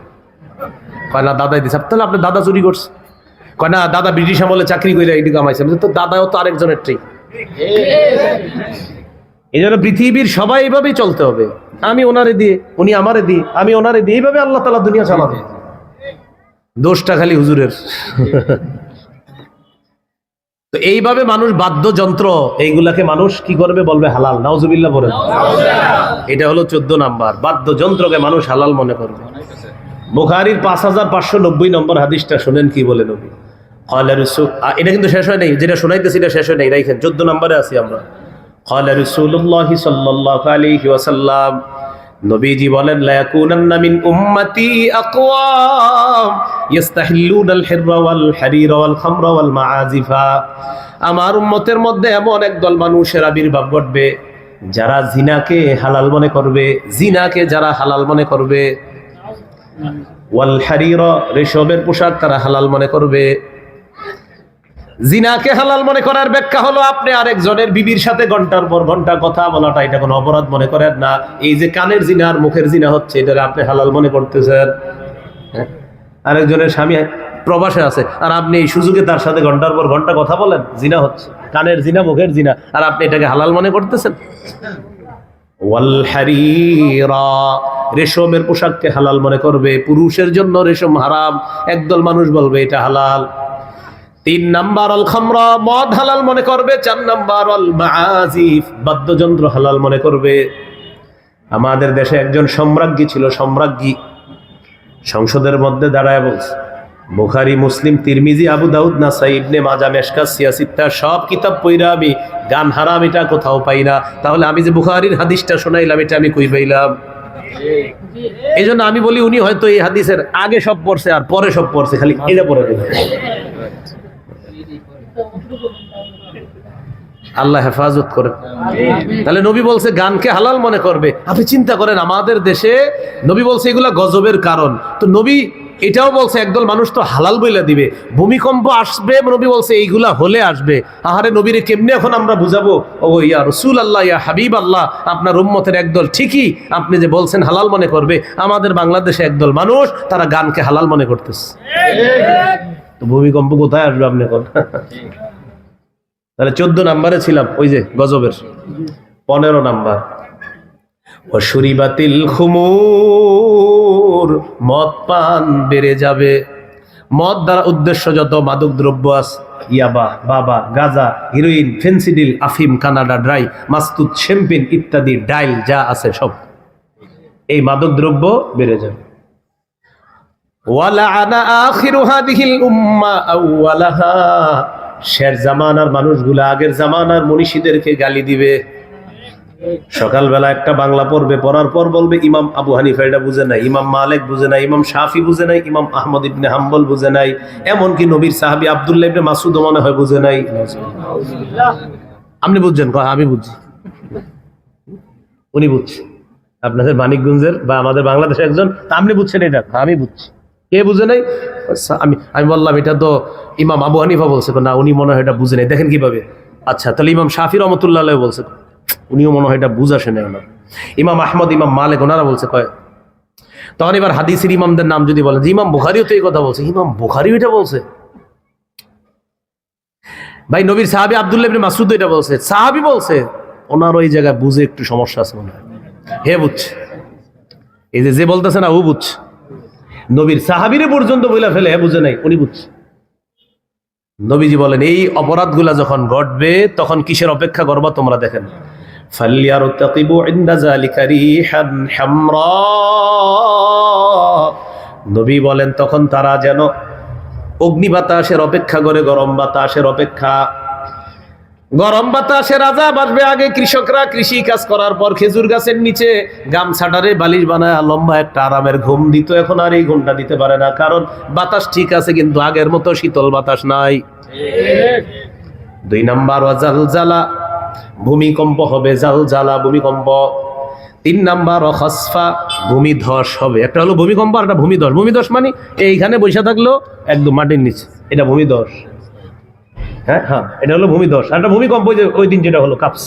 A: কয় না দাদাই দিছে। তাহলে আপনার দাদা চুরি করছে? কয় না দাদা ব্রিটিশ আমলে চাকরি করে এইটি কামাইছে। তো দাদাও তো আরেকজনের ঠিক। এই জন্য পৃথিবীর সবাই এইভাবেই চলতে হবে, আমি ওনারে দিয়ে, উনি আমারে দিয়ে, আমি ওনারে দিয়ে, এইভাবে আল্লাহ তাআলা দুনিয়া চালাবে। দোষটা খালি হুজুরের। তো এইভাবে মানুষ বাদ্যযন্ত্র এইগুলাকে মানুষ কি করবে? বলবে হালাল। নাউজুবিল্লাহ বলেন। এটা হলো 14 নাম্বার, বাদ্যযন্ত্রকে মানুষ হালাল মনে করবে। বুখারীর 5590 নম্বর হাদিসটা শুনেন কি বলে নবী। এটা কিন্তু শেষ হয় নাই, যেটা শোনাইতেছি এটা শেষ হয় নাই, রাখেন 14 নম্বরে আছি আমরা। قال رسول الله صلى الله عليه وسلم, নবীজি বলেন লা ইয়াকুনান্না মিন উম্মতি আকওয়াম ইস্তাহিল্লুনা আল হিররা ওয়াল হারিরা ওয়াল খামরা ওয়াল মাআজিফা, আমার উম্মতের মধ্যে এমন একদল মানুষের আবির্ভাব ঘটবে যারা জিনাকে হালাল মনে করবে, জিনাকে যারা হালাল মনে করবে, ওয়াল হারিরা রেশমের পোশাক তারা হালাল মনে করবে। জিনাকে হালাল মনে করার ব্যাখ্যা হলো আপনি আরেকজনের বিবির সাথে ঘন্টার পর ঘন্টা কথা বলাটা, এটা কোনো অপরাধ মনে করেন না। এই যে কানের জিনা আর মুখের জিনা হচ্ছে, এটা আপনি হালাল মনে করতেছেন। আরেকজনের স্বামী প্রবাসে আছে আর আপনি এই সুযোগে তার সাথে ঘন্টার পর ঘন্টা কথা বলেন, জিনা হচ্ছে, কানের জিনা মুখের জিনা, আর আপনি এটাকে হালাল মনে করতেছেন। ওয়াল হারিরা রেশমের পোশাককে হালাল মনে করবে, পুরুষের জন্য রেশম হারাম, একদল মানুষ বলবে এটা হালাল। 3 নাম্বার আল খামরা, মদ হালাল মনে করবে। 4 নাম্বার আল মাআজিফ, বাদ্যযন্ত্র হালাল মনে করবে। আমাদের দেশে একজন সম্রাজ্ঞী ছিল, সম্রাজ্ঞী সংসদের মধ্যে দাঁড়ায় বলছে, বুখারী, মুসলিম, তিরমিজি, আবু দাউদ, নাসাই, ইবনে মাজাহ, মেশকাত, সিয়াসিত্তা সব কিতাব পড়া আমি গান হারাম এটা কোথাও পাই না। তাহলে আমি যে বুখারীর হাদিসটা শোনাইলাম এটা আমি কই পাইলাম? এই জন্য আমি বলি উনি হয়তো এই হাদিসের আগে সব পড়ছে আর পরে সব পড়ছে, খালি এটা পড়ে গেল। আল্লাহ হেফাজত করে। তাহলে নবী বলছে গানকে হালাল মনে করবে। আপনি চিন্তা করেন আমাদের দেশে নবী বলছে এগুলা গজবের কারণ, তো নবী এটাও বলছে একদল মানুষ তো হালাল বইলা দিবে, ভূমিকম্প আসবে, নবী বলছে এইগুলা হলে আসবে। আহারে নবীরে কেমনে এখন আমরা বুঝাবো? ও ইয়া রাসূল আল্লাহ, ইয়া হাবিব আল্লাহ, আপনার উম্মতের একদল ঠিকই আপনি যে বলছেন হালাল মনে করবে, আমাদের বাংলাদেশে একদল মানুষ তারা গানকে হালাল মনে করতেছে। তো ভূমিকম্প কোথায় আসবে আপনি এখন? তাহলে 14 নাম্বারে ছিলাম, ওই যে গজবের। 15 নাম্বার ওয়াশুরিবাতিল খুমুর, মদ পান বেড়ে যাবে। মদ দ্বারা উদ্দেশ্য যত মাদক দ্রব্য আছে, ইয়াবা, বাবা, গাঁজা, হিরোইন, ফেন্সিডিল, আফিম, কানাডা ড্রাই, মাস্তুত, শ্যাম্পেন ইত্যাদি ডাইল যা আছে সব এই মাদক দ্রব্য বেড়ে যাবে। ওয়ালাআনা আখিরু হাদিহিল উম্মাহ আউওয়ালাহা, শের জামানার মানুষগুলো আগের জামানার মনীষীদেরকে গালি দিবে। সকালবেলা একটা বাংলা পড়বে, পড়ার পর বলবে ইমাম আবু হানিফা এটা বুঝে নাই, ইমাম মালিক বুঝে নাই, ইমাম শাফি বুঝে নাই, ইমাম আহমদ ইবনে হাম্বল বুঝে নাই, এমনকি নবীর সাহাবী আব্দুল্লাহ ইবনে মাসউদ মনে হয় বুঝে নাই। আপনি বুঝছেন? আমি বুঝছি, উনি বুঝছে। আপনাদের মানিকগঞ্জের বা আমাদের বাংলাদেশের একজন, আপনি বুঝছেন এটা? আমি বুঝছি। কে বুঝে নাই? আমি বললাম এটা তো ইমাম আবু হানিফা বলছে, না উনি মনে হয় এটা বুঝে নাই। দেখেন কিভাবে। আচ্ছা তাহলে ইমাম শাফি রহমতুল্লাহ আলাইহি বলছে, উনিও মনে হয় এটা বুঝা শুনে না। ইমাম আহমদ, ইমাম মালিক ওনারা বলছে। কয় তখন এবার হাদিসের ইমামদের নাম যদি বলেন যে ইমাম বুখারীও তো এই কথা বলছে, ইমাম বুখারীও এটা বলছে। ভাই নবীর সাহাবী আব্দুল্লাহ ইবনে মাসউদ এটা বলছে, সাহাবী বলছে, ওনার ওই জায়গায় বুঝে একটু সমস্যা আছে মনে হয়। হে বুঝছে, এই যে বলতেছে না ও বুঝছে, নবীর সাহাবীরে পর্যন্ত বইলা ফেলে হে বুঝে নাই, উনি বুঝছে। নবীজি বলেন এই অপরাধগুলা যখন ঘটবে তখন কিসের অপেক্ষা করবা তোমরা দেখেন, ফালইয়ারতাকিবু ইনদা যালিকা রিহান হামরা, নবী বলেন তখন তারা যেন অগ্নি বাতাসের অপেক্ষা করে, গরম বাতাসের অপেক্ষা। গরম বাতাসের আযাব আসবে। আগে কৃষকরা কৃষি কাজ করার পর খেজুর গাছের নিচে গামছাটারে বালিশ বানায় লম্বা একটা আরামের ঘুম দিত, এখন আর এই ঘুমটা দিতে পারে না, কারণ বাতাস ঠিক আছে কিন্তু আগের মতো শীতল বাতাস নাই। 2 নাম্বার ওয়াজালজালা, ভূমিকম্প হবে, জালজালা ভূমিকম্প। 3 নাম্বার খাসফা, ভূমিধস হবে। একটা হলো ভূমিকম্প আর একটা ভূমিধস। ভূমিধস মানে এইখানে বসে থাকলো একদম মাটির নিচে, এটা ভূমিধস। হ্যাঁ হ্যাঁ, এটা হলো ভূমিধস। আর একটা ভূমিকম্প ওই দিন যেটা হলো কাপস।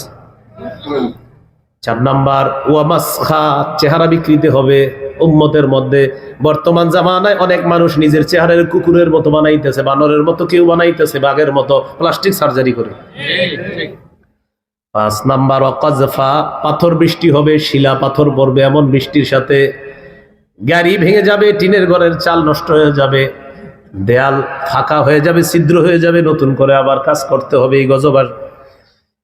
A: 4 নাম্বার ওয়ামাসখা, চেহারা বিকৃতি হবে উম্মতের মধ্যে। বর্তমান জামানায় অনেক মানুষ নিজের চেহারার কুকুরের মতো বানাইতেছে, বানরের মতো কেউ বানাইতেছে, বাঘের মতো, প্লাস্টিক সার্জারি করে। 5 নাম্বার ওয়াকাজফা, পাথর বৃষ্টি হবে, শিলা পাথর পড়বে এমন বৃষ্টির সাথে গাড়ি ভেঙে যাবে, টিনের ঘরের চাল নষ্ট হয়ে যাবে, দেয়াল ফাঁকা হয়ে যাবে, ছিদ্র হয়ে যাবে, নতুন করে আবার কাজ করতে হবে। এই গজব।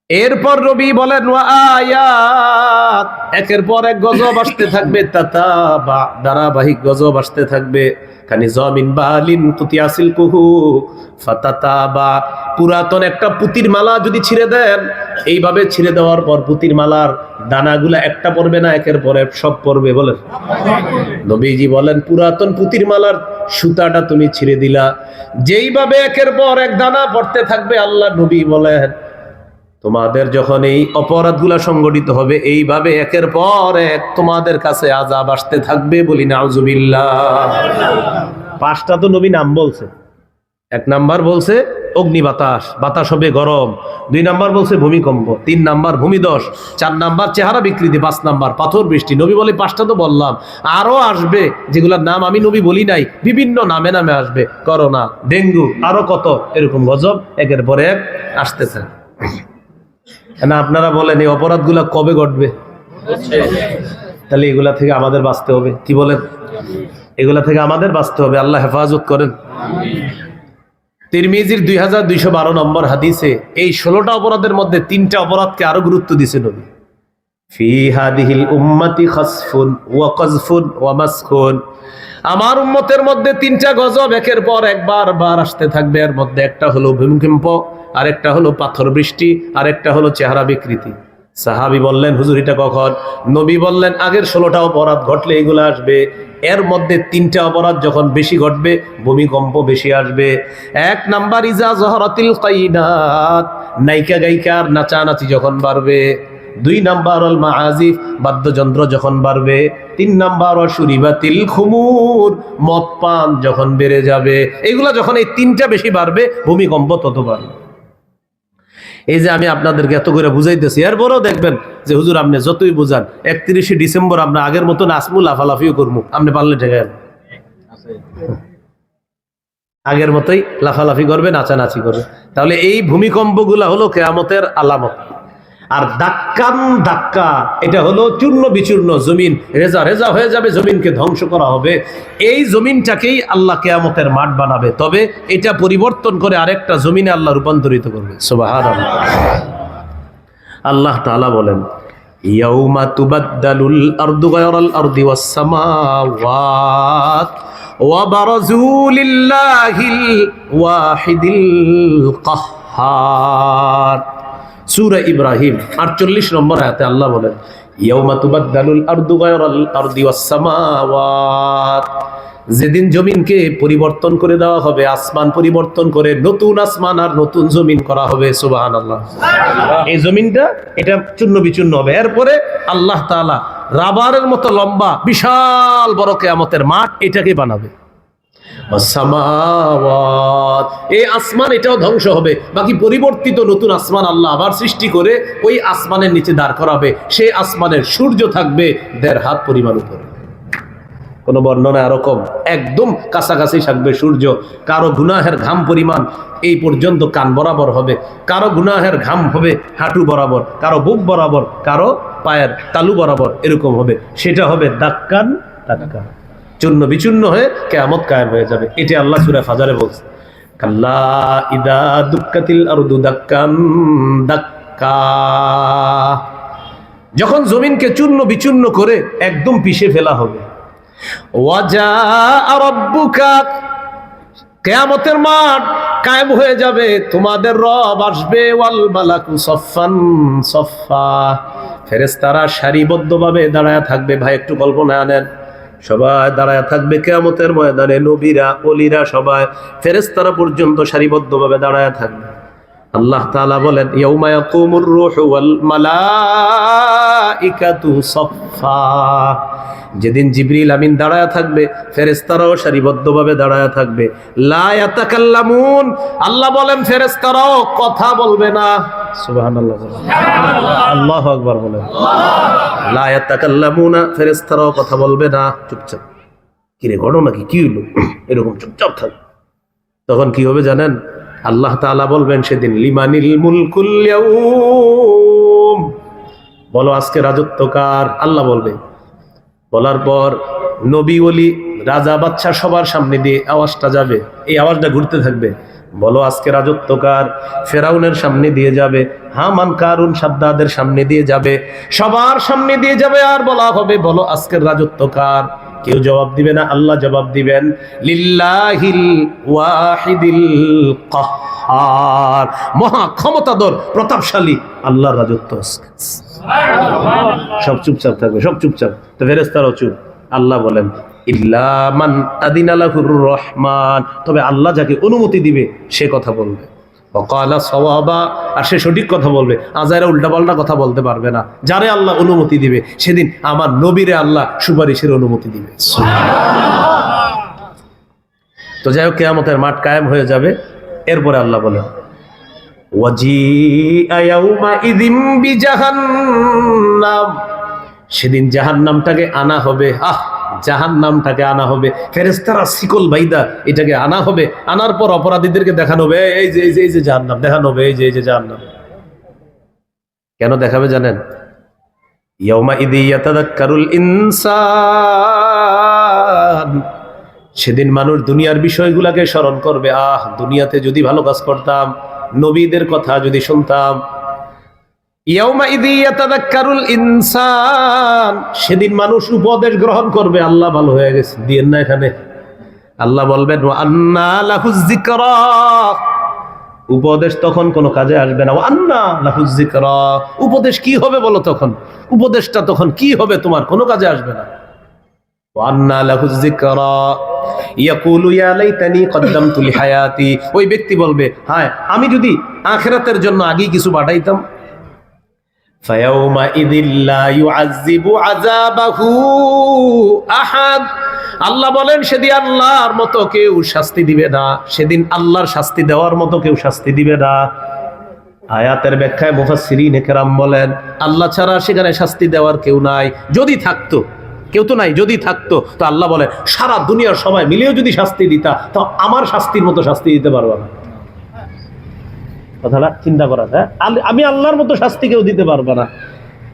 A: এরপর নবী বলেন ওয়া আয়াত, একের পর এক গজব আসতে থাকবে, তাতাবা, ধারাবাহিক গজব আসতে থাকবে। খানি জমিন বালিন কুতিয়াসিল কুহু ফাতাতাবা, পুরাতন একটা পুতির মালা যদি ছিঁড়ে দেন, এইভাবে ছিঁড়ে দেওয়ার পর পুতির মালার দানাগুলা একটা পড়বে না, একের পর এক সব পড়বে। বলেন নবীজি বলেন পুরাতন পুতির মালার সুতাটা তুমি ছিঁড়ে দিলা, যেইভাবে একের পর এক দানা পড়তে থাকবে, আল্লাহ নবী বলেন তোমাদের যখন এই অপরাধগুলা সংগঠিত হবে, এইভাবে একের পর এক তোমাদের কাছে আযাব আসতে থাকবে। বলি নাউজুবিল্লাহ। 5টা তো নবী নাম বলছে। 1 নাম্বার বলছে অগ্নি বাতাস, বাতাস হবে গরম। 2 নাম্বার বলছে ভূমিকম্প। 3 নাম্বার ভূমিধস। 4 নাম্বার চেহারা বিকৃতি। 5 নাম্বার পাথর বৃষ্টি। নবী বলে 5টা তো বললাম, আরো আসবে যেগুলোর নাম আমি নবী বলি নাই, বিভিন্ন নামে নামে আসবে। করোনা, ডেঙ্গু, আরো কত এরকম গজব একের পর এক আসতেছে। না আপনারা বলেন এই অপরাধগুলা কবে ঘটবে? তাহলে এগুলা থেকে আমাদের বাঁচতে হবে। কি বলেন? এগুলা থেকে আমাদের বাঁচতে হবে। আল্লাহ হেফাজত করেন। তিরমিজির 2212 নম্বর হাদিসে এই 16টা অপরাধের মধ্যে 3টা অপরাধকে আরো গুরুত্ব দিয়েছে নবী। ফি হাদিহিল উম্মতি খাসফুন ওয়া কাযফুন ওয়া মাসখুন, আমার উম্মতের মধ্যে 3টা গজব একের পর একবার আসতে থাকবে। এর মধ্যে একটা হলো ভূমিকম্প, আরেকটা হলো পাথর বৃষ্টি, আরেকটা হলো চেহারা বিকৃতি। সাহাবী বললেন হুজুর এটা কখন? নবী বললেন আগের 16টা অপরাধ ঘটলে এগুলো আসবে, এর মধ্যে 3টা অপরাধ যখন বেশি ঘটবে ভূমিকম্প বেশি আসবে। 1 নাম্বার ইজা জহরাতিল কাইনাত, নায়িকা গায়িকার নাচানাচি যখন বাড়বে। 2 নাম্বার আল মাআজিফ, বাদ্যযন্ত্র যখন বাড়বে। 3 নাম্বার শুরিবাতিল খুমুর, মদ পান যখন বেড়ে যাবে। এগুলা যখন এই 3টা বেশি বাড়বে ভূমিকম্প তত বাড়বে। এই যে আমি আপনাদেরকে এত করে বুঝাইতেছি, এরপরেও দেখবেন যে হুজুর আপনি যতই বুঝান 31শে ডিসেম্বর আমরা আগের মতো নাচমু, লাফালাফিও করবো, আপনি পারলে ঠেকান আগের মতোই লাফালাফি করবে, নাচানাচি করবে। তাহলে এই ভূমিকম্পগুলা হলো কিয়ামতের আলামত। আর ধাক্কান ধাক্কা, এটা হলো চূর্ণ বিচূর্ণ, জমিন রেজা রেজা হয়ে যাবে, জমিনকে ধ্বংস করা হবে। এই জমিনটাকেই আল্লাহ কিয়ামতের মাঠ বানাবে, তবে এটা পরিবর্তন করে আরেকটা জমিনে আল্লাহ রূপান্তরিত করবে। সুবহানাল্লাহ। আল্লাহ তাআলা বলেন ইয়াউমা তুবাদদালুল আরদু গায়রাল আরদি ওয়াস সামাওয়াত ওয়া বারাজু লিল্লাহিল ওয়াহিদিল কাহ্হার। সূরা ইব্রাহিম 48 নম্বর আয়াতে আল্লাহ বলেন ইয়াউমা তুবাদদালুল আরদু গায়রাল আরদি ওয়াস সামাওয়াত, যেদিন জমিনকে পরিবর্তন করে দেওয়া হবে, আসমান পরিবর্তন করে নতুন আসমান আর নতুন জমিন করা হবে। সুবহানাল্লাহ। এই জমিনটা এটা চূর্ণ বিচূর্ণ হবে। এরপরে আল্লাহ তাআলা রাবারের মতো লম্বা বিশাল বড় কিয়ামতের মাঠ এটাকে বানাবে। এই আসমান এটাও ধ্বংস হবে, বাকি পরিবর্তিত নতুন আসমান আল্লাহ আবার সৃষ্টি করে ওই আসমানের নিচে দাঁড় করাবে। সেই আসমানের সূর্য থাকবে 1.5 হাত পরিমাণ উপরে। কোন বর্ণনায় আরো কম, একদম কাছাকাছি থাকবে সূর্য। কারো গুনাহের ঘাম পরিমাণ এই পর্যন্ত কান বরাবর হবে, কারো গুনাহের ঘাম হবে হাঁটু বরাবর, কারো বুক বরাবর, কারো পায়ের তালু বরাবর, এরকম হবে। সেটা হবে দাক্কান দাক্কা, চূর্ণ বিচূর্ণ হয়ে কিয়ামত কায়েম হয়ে যাবে। এটা আল্লাহ সূরা ফাজারে বলছে, কাল্লা ইদা দুক্কাতিল আরদু দাক্কান দাক্কা, যখন জমিনকে চূর্ণ বিচূর্ণ করে একদম পিষে ফেলা হবে। ওয়াজা রাব্বুকা, কিয়ামতের মাঠ কায়েম হয়ে যাবে, তোমাদের রব আসবে। ওয়াল মালাকু সফফান সফফা, ফেরেশতারা সারিবদ্ধভাবে দাঁড়ায় থাকবে। ভাই একটু কল্পনা আনেন, সবাই দাঁড়ায় থাকবে কিয়ামতের ময়দানে, নবীরা ওলিরা সবাই, ফেরেশতারা পর্যন্ত সারিবদ্ধভাবে দাঁড়ায় থাকবে। আল্লাহ তাআলা বলেন, ইয়াউমা ইয়াকুমুর রূহু ওয়াল মালাইকাতু সফফা, যেদিন জিবরিল আমিন দাঁড়ায় থাকবে, ফেরেশতারাও সারিবদ্ধভাবে দাঁড়ায় থাকবে। লা ইয়াতাকাল্লামুন, আল্লাহ বলেন ফেরেশতারাও কথা বলবে না। সুবহানাল্লাহ, আল্লাহু আকবার বলেন। লা ইয়াতাকাল্লামুনা, ফেরেশতারাও কথা বলবে না, চুপচাপ। কি রে, ঘটনা কি হলো, এরকম চুপচাপ থাকবে। তখন কি হবে জানেন? আল্লাহ তাআলা বলবেন সেদিন, লিমানিল মুলকুল ইয়াউম, বলো আজকে রাজত্ব কার? আল্লাহ বলবে। বলার পর নবী ওলি রাজা বাদশা সবার সামনে দিয়ে আওয়াজটা যাবে, এই আওয়াজটা ঘুরতে থাকবে, বলো আজকে রাজত্ব কার? ফেরাউনের সামনে দিয়ে যাবে, হামান কারুন সাদ্দাদের সামনে দিয়ে যাবে, সবার সামনে দিয়ে যাবে, আর বলা হবে বলো আজকের রাজত্ব কার? কেউ জবাব দিবে না, আল্লাহ জবাব দিবেন, লিল্লাহিল ওয়াহিদিল কাহ্হার, মহা ক্ষমতাধর প্রতাপশালী আল্লাহর রাজত্ব। সব চুপচাপ থাকবে, সব চুপচাপ। তো ফেরেশতারাও চুপ। আল্লাহ বলেন, ইল্লা মান আদিনা লাহুর রহমান, তবে আল্লাহ যাকে অনুমতি দিবে সে কথা বলবে। ওয়াকালা সাওয়াবা, আর সে সঠিক কথা বলবে। আজাইরা উল্টাপাল্টা কথা বলতে পারবে না। যারে আল্লাহ অনুমতি দিবে সেদিন আমার নবীরে আল্লাহ সুপারিশের অনুমতি দিবে। তো যাই হোক, কিয়ামতের মাঠ কায়েম হয়ে যাবে। এরপরে আল্লাহ বলেন, ওয়াজিআ ইয়াউমাইযিম বিজাহান্নাম, সেদিন জাহান্নামটাকে আনা হবে। জাহান্নামটাকে আনা হবে, ফেরেশতারা শিকল বাইদা এটাকে আনা হবে। আনার পর অপরাধীদেরকে দেখানো হবে, এই যে এই যে জাহান্নাম দেখানো হবে, এই যে জাহান্নাম। কেন দেখাবে জানেন? ইয়াউমাইযি ইয়াতাযাক্কারুল ইনসান, সেদিন মানুষ দুনিয়ার বিষয়গুলোকে স্মরণ করবে। দুনিয়াতে যদি ভালো কাজ করতাম, নবীদের কথা যদি শুনতাম। ইয়াউমাইযি ইয়াতাযাক্কারুল ইনসান, সেদিন মানুষ উপদেশ গ্রহণ করবে। আল্লাহ ভালো হয়ে গেছে, দিয়েন না এখানে। আল্লাহ বলবেন, ওয়া আন্না লাহুজ যিকরা, উপদেশ তখন কোনো কাজে আসবে না। ওয়া আন্না লাহুজ যিকরা, উপদেশ কি হবে বলো? তখন উপদেশটা তখন কি হবে? তোমার কোনো কাজে আসবে না। ওয়া আন্না লাহুজ যিকরা ইয়াকুলু ইয়া লাইতানি কদ্দামতু লিহায়াতি, ওই ব্যক্তি বলবে, হায় আমি যদি আখিরাতের জন্য আগেই কিছু পাঠাইতাম। ফায়াউমাইযিল লা ইউআযযিবু আযাবাহু আহাদ, আল্লাহ বলেন সেদিন আল্লাহর মতো কেউ শাস্তি দিবে না। সেদিন আল্লাহর শাস্তি দেওয়ার মতো কেউ শাস্তি দিবে না। আয়াতের ব্যাখ্যায় মুফাসসিরিনে কেরাম বলেন, আল্লাহ ছাড়া সেখানে শাস্তি দেওয়ার কেউ নাই। যদি থাকতো, কেউ তো নাই, যদি থাকতো তো আল্লাহ বলে সারা দুনিয়ার সবাই মিলেও যদি শাস্তি দিতা, তো আমার শাস্তির মতো শাস্তি দিতে পারবো না। কথাটা চিন্তা করা যায়। আমি আল্লাহর মতো শাস্তি কেউ দিতে পারবো না।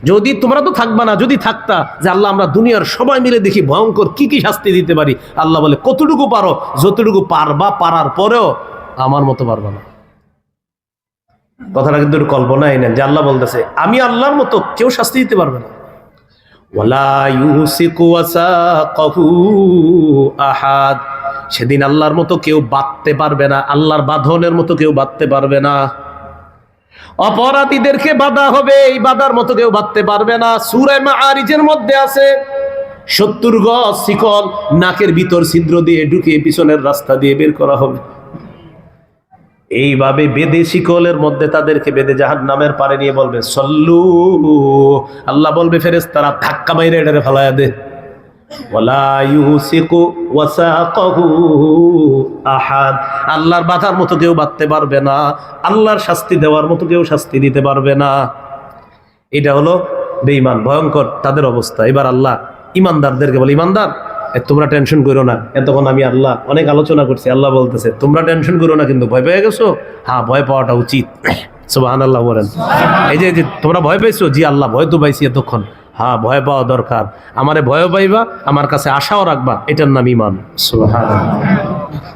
A: যদি তোমরা তো থাকবা না, যদি থাকতা যে আল্লাহ আমরা দুনিয়ার সবাই মিলে দেখি ভয়ঙ্কর কি কি শাস্তি দিতে পারি, আল্লাহ বলে কতটুকু পারো, যতটুকু পারবা, পারার পরেও আমার মতো পারবা না। কথাটা কিন্তু কল্পনাই নেন যে আল্লাহ বলতেছে আমি আল্লাহর মতো কেউ শাস্তি দিতে পারবে না। ওয়ালা ইউসিকু ওয়াসাকাহু আহাদ, সেদিন আল্লাহর মতো কেউ বাঁধতে পারবে না, আল্লাহর বাঁধনের মতো কেউ বাঁধতে পারবে না। অপরাধীদেরকে বাঁধা হবে, এই বাঁধার মতো কেউ বাঁধতে পারবে না। সূরা মাআরিজের মধ্যে আছে ৭০ গজ শিকল নাকের ভিতর ছিদ্র দিয়ে ঢুকিয়ে পিছনের রাস্তা দিয়ে বের করা হবে। এইভাবে বেঁধে শিকলের মধ্যে তাদেরকে বেঁধে জাহান্নামের পারে নিয়ে বলবে সল্লু, আল্লাহ বলবে ফেরেশতারা ধাক্কা মাইরে এটারে ফালায়া দে। ওয়ালা ইউসিকু ওয়াসাকাহু আহাদ, আল্লাহর বাঁধার মতো কেউ বাঁধতে পারবে না, আল্লাহর শাস্তি দেওয়ার মতো কেউ শাস্তি দিতে পারবে না। এটা হলো বেঈমান, ভয়ঙ্কর তাদের অবস্থা। এবার আল্লাহ ইমানদারদেরকে বলে, ইমানদার তোমরা টেনশন করো না, এতক্ষণ আমি আল্লাহ অনেক আলোচনা করছি, আল্লাহ বলতেছে তোমরা টেনশন করো না, কিন্তু ভয় পেয়ে গেছো, হ্যাঁ ভয় পাওয়াটা উচিত। সুবহানাল্লাহ বলেন। এই যে তোমরা ভয় পাইছো, জি আল্লাহ ভয় তো পাইছি এতক্ষণ, হ্যাঁ ভয় পাওয়া দরকার, আমারে ভয় পাইবা, আমার কাছে আশাও রাখবা, এটার নাম ঈমান। সুবহানাল্লাহ।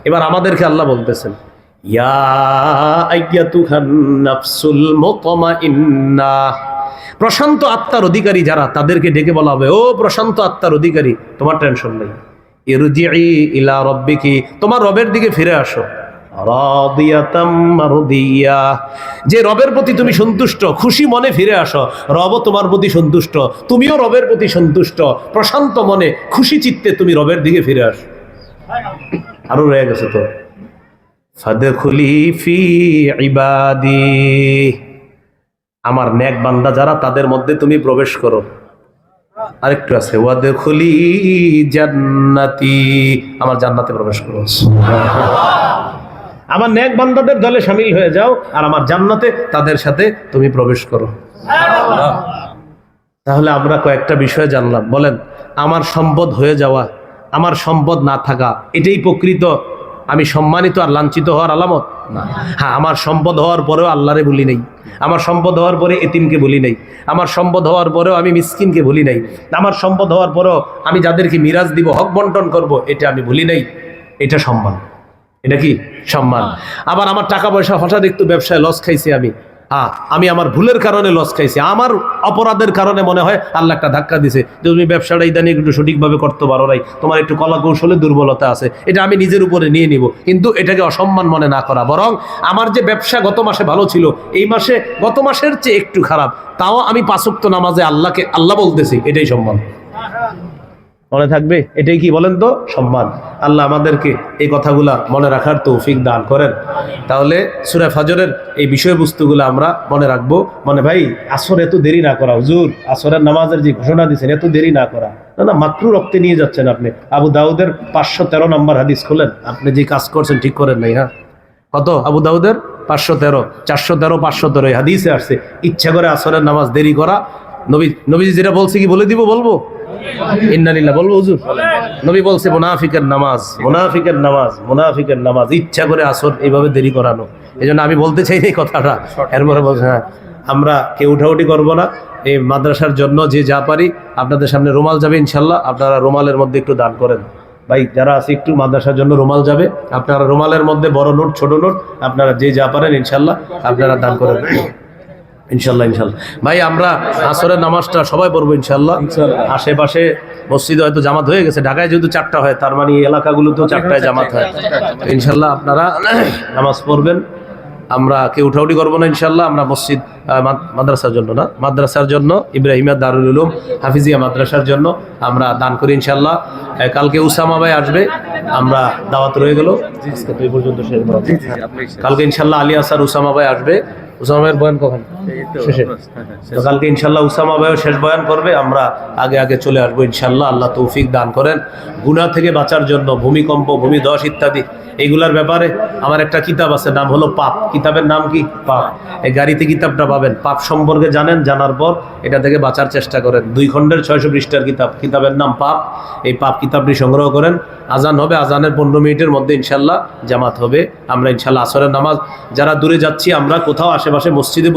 A: এবার আমাদেরকে আল্লাহ বলতেছেন, ইয়া আইয়াতুহান নাফসুল মুতমাইন্নাহ, প্রশান্ত আত্মার অধিকারী যারা, তাদেরকে ডেকে বলা হবে, ও প্রশান্ত আত্মার অধিকারী, তোমার টেনশন নেই, ইরজিই ইলা রাব্বিকি, তোমার রবের দিকে ফিরে আসো, রাদিয়াতাম মারদিয়া, যে রবের প্রতি তুমি সন্তুষ্ট, খুশি মনে ফিরে আসো, রবও তোমার প্রতি সন্তুষ্ট, তুমিও রবের প্রতি সন্তুষ্ট, প্রশান্ত মনে খুশি চিত্তে তুমি রবের দিকে ফিরে আসো। আরো রয়ে গেছে তো, ফাদখুলি ফি ইবাদি, আমার নেক বান্দা যারা, তাদের মধ্যে তুমি প্রবেশ করো। আরেকটু আছে, ওয়াদখুলি জান্নাতি, আমার জান্নাতে প্রবেশ করো। আমার নেক বান্দাদের দলে শামিল হয়ে যাও, আর আমার জান্নাতে তাদের সাথে তুমি প্রবেশ করো। তাহলে আমরা কয়েকটা বিষয় জানলাম। বলেন, আমার সম্পদ হয়ে যাওয়া, আমার সম্পদ না থাকা, এটাই প্রকৃত আমি সম্মানিত আর লাঞ্ছিত হওয়ার আলামত না। হ্যাঁ, আমার সম্পদ হওয়ার পরেও আল্লাহরে বলি নাই, আমার সম্পদ হওয়ার পরে এতিমকে বলি নাই, আমার সম্পদ হওয়ার পরেও আমি মিসকিনকে বলি নাই, আমার সম্পদ হওয়ার পরেও আমি যাদেরকে মিরাজ দিব, হক বন্টন করব, এটা আমি বলি নাই। এটা সম্মান, এটা কি সম্মান। আবার আমার টাকা পয়সা হঠাৎ একটু ব্যবসায় লস খাইছি আমি আমার ভুলের কারণে লস খাইছি, আমার অপরাধের কারণে মনে হয় আল্লাহ একটা ধাক্কা দিছে, যে তুমি ব্যবসাটা ইদানি একটু সঠিকভাবে করতে পারো নাই, তোমার একটু কলা কৌশলে দুর্বলতা আছে, এটা আমি নিজের উপরে নিয়ে নিব, কিন্তু এটাকে অসম্মান মনে না করা, বরং আমার যে ব্যবসা গত মাসে ভালো ছিল, এই মাসে গত মাসের চেয়ে একটু খারাপ, তাও আমি 5 ওয়াক্ত নামাজে আল্লাহকে আল্লাহ বলতেছি, এটাই সম্মান। মনে থাকবে, এটাই কি বলেন তো সম্মান। আল্লাহ আমাদেরকে এই কথাগুলা মনে রাখার তৌফিক দান করেন। তাহলে সূরা ফজরের এই বিষয়বস্তুগুলো আমরা মনে রাখবো। মানে ভাই, আসর এত দেরি না করা, হুজুর আসরের নামাজের যে ঘোষণা দিচ্ছেন, এত দেরি না করা, না মাকরু রক্তে নিয়ে যাচ্ছেন আপনি। আবু দাউদের 513 নম্বর হাদিস খোলেন, আপনি যে কাজ করছেন ঠিক করেন নাই। হ্যাঁ, কত? আবু দাউদের 513, 413, 513 হাদিসে আসছে, ইচ্ছা করে আসরের নামাজ দেরি করা। নবীজি যেটা বলছে কি বলে দিব, বলবো ইন্নালিল্লাহ বলবো হুজুর? নবী বলছে মুনাফিকের নামাজ, মুনাফিকের নামাজ, মুনাফিকের নামাজ, ইচ্ছা করে আসর এইভাবে দেরি করানো। এই জন্য আমি বলতে চাই এই কথাটা, এরপরে বলছে হ্যাঁ আমরা কেউ উঠাউঠি করবো না। এই মাদ্রাসার জন্য যে যা পারি, আপনাদের সামনে রুমাল যাবে ইনশাল্লাহ, আপনারা রুমালের মধ্যে একটু দান করেন। ভাই যারা আছে একটু মাদ্রাসার জন্য রুমাল যাবে, আপনারা রুমালের মধ্যে বড় নোট ছোট নোট আপনারা যে যা পারেন ইনশাল্লাহ আপনারা দান করেন ইনশাল্লাহ। ইনশাল্লাহ ভাই, আমরা আসরের নামাজটা সবাই পড়বো ইনশাল্লাহ। আশেপাশে মসজিদে হয়তো জামাত হয়ে গেছে, ঢাকায় যেহেতু 4টা হয়, তার মানে এই এলাকাগুলোতেও 4টায় জামাত হয়। ইনশাল্লাহ আপনারা নামাজ পড়বেন, আমরা কেউ উঠাউঠি করবো না ইনশাল্লাহ। আমরা মসজিদ মাদ্রাসার জন্য না, মাদ্রাসার জন্য, ইব্রাহিমিয়া দারুল উলুম হাফিজিয়া মাদ্রাসার জন্য আমরা দান করি ইনশাল্লাহ। কালকে উসামা ভাই আসবে, আমরা দাওয়াত রয়ে গেল এই পর্যন্ত শেষ। কালকে ইনশাল্লাহ আলী আসার উসামা ভাই আসবে। উসামা ভাইয়ের বয়ান কখন শেষে? তো কালকে ইনশাল্লাহ উসামা ভাইও শেষ বয়ান করবে, আমরা আগে আগে চলে আসবো ইনশাল্লাহ। আল্লাহ তৌফিক দান করেন। গুনাহ থেকে বাঁচার জন্য, ভূমিকম্প, ভূমিধস ইত্যাদি এইগুলার ব্যাপারে আমার একটা কিতাব আছে, নাম হলো পাপ। কিতাবের নাম কি? পাপ। এই গাড়িতে কিতাবটা পাবেন। পাপ সম্পর্কে জানেন, জানার পর এটা থেকে বাঁচার চেষ্টা করেন। 2 খণ্ডের 600 পৃষ্ঠার কিতাব, কিতাবের নাম পাপ। এই পাপ কিতাবটি সংগ্রহ করেন। আজান হবে, আজানের 15 মিনিটের মধ্যে ইনশাল্লাহ জামাত হবে। আমরা ইনশাল্লাহ আসরের নামাজ, যারা দূরে যাচ্ছি, আমরা কোথাও আশেপাশে মসজিদে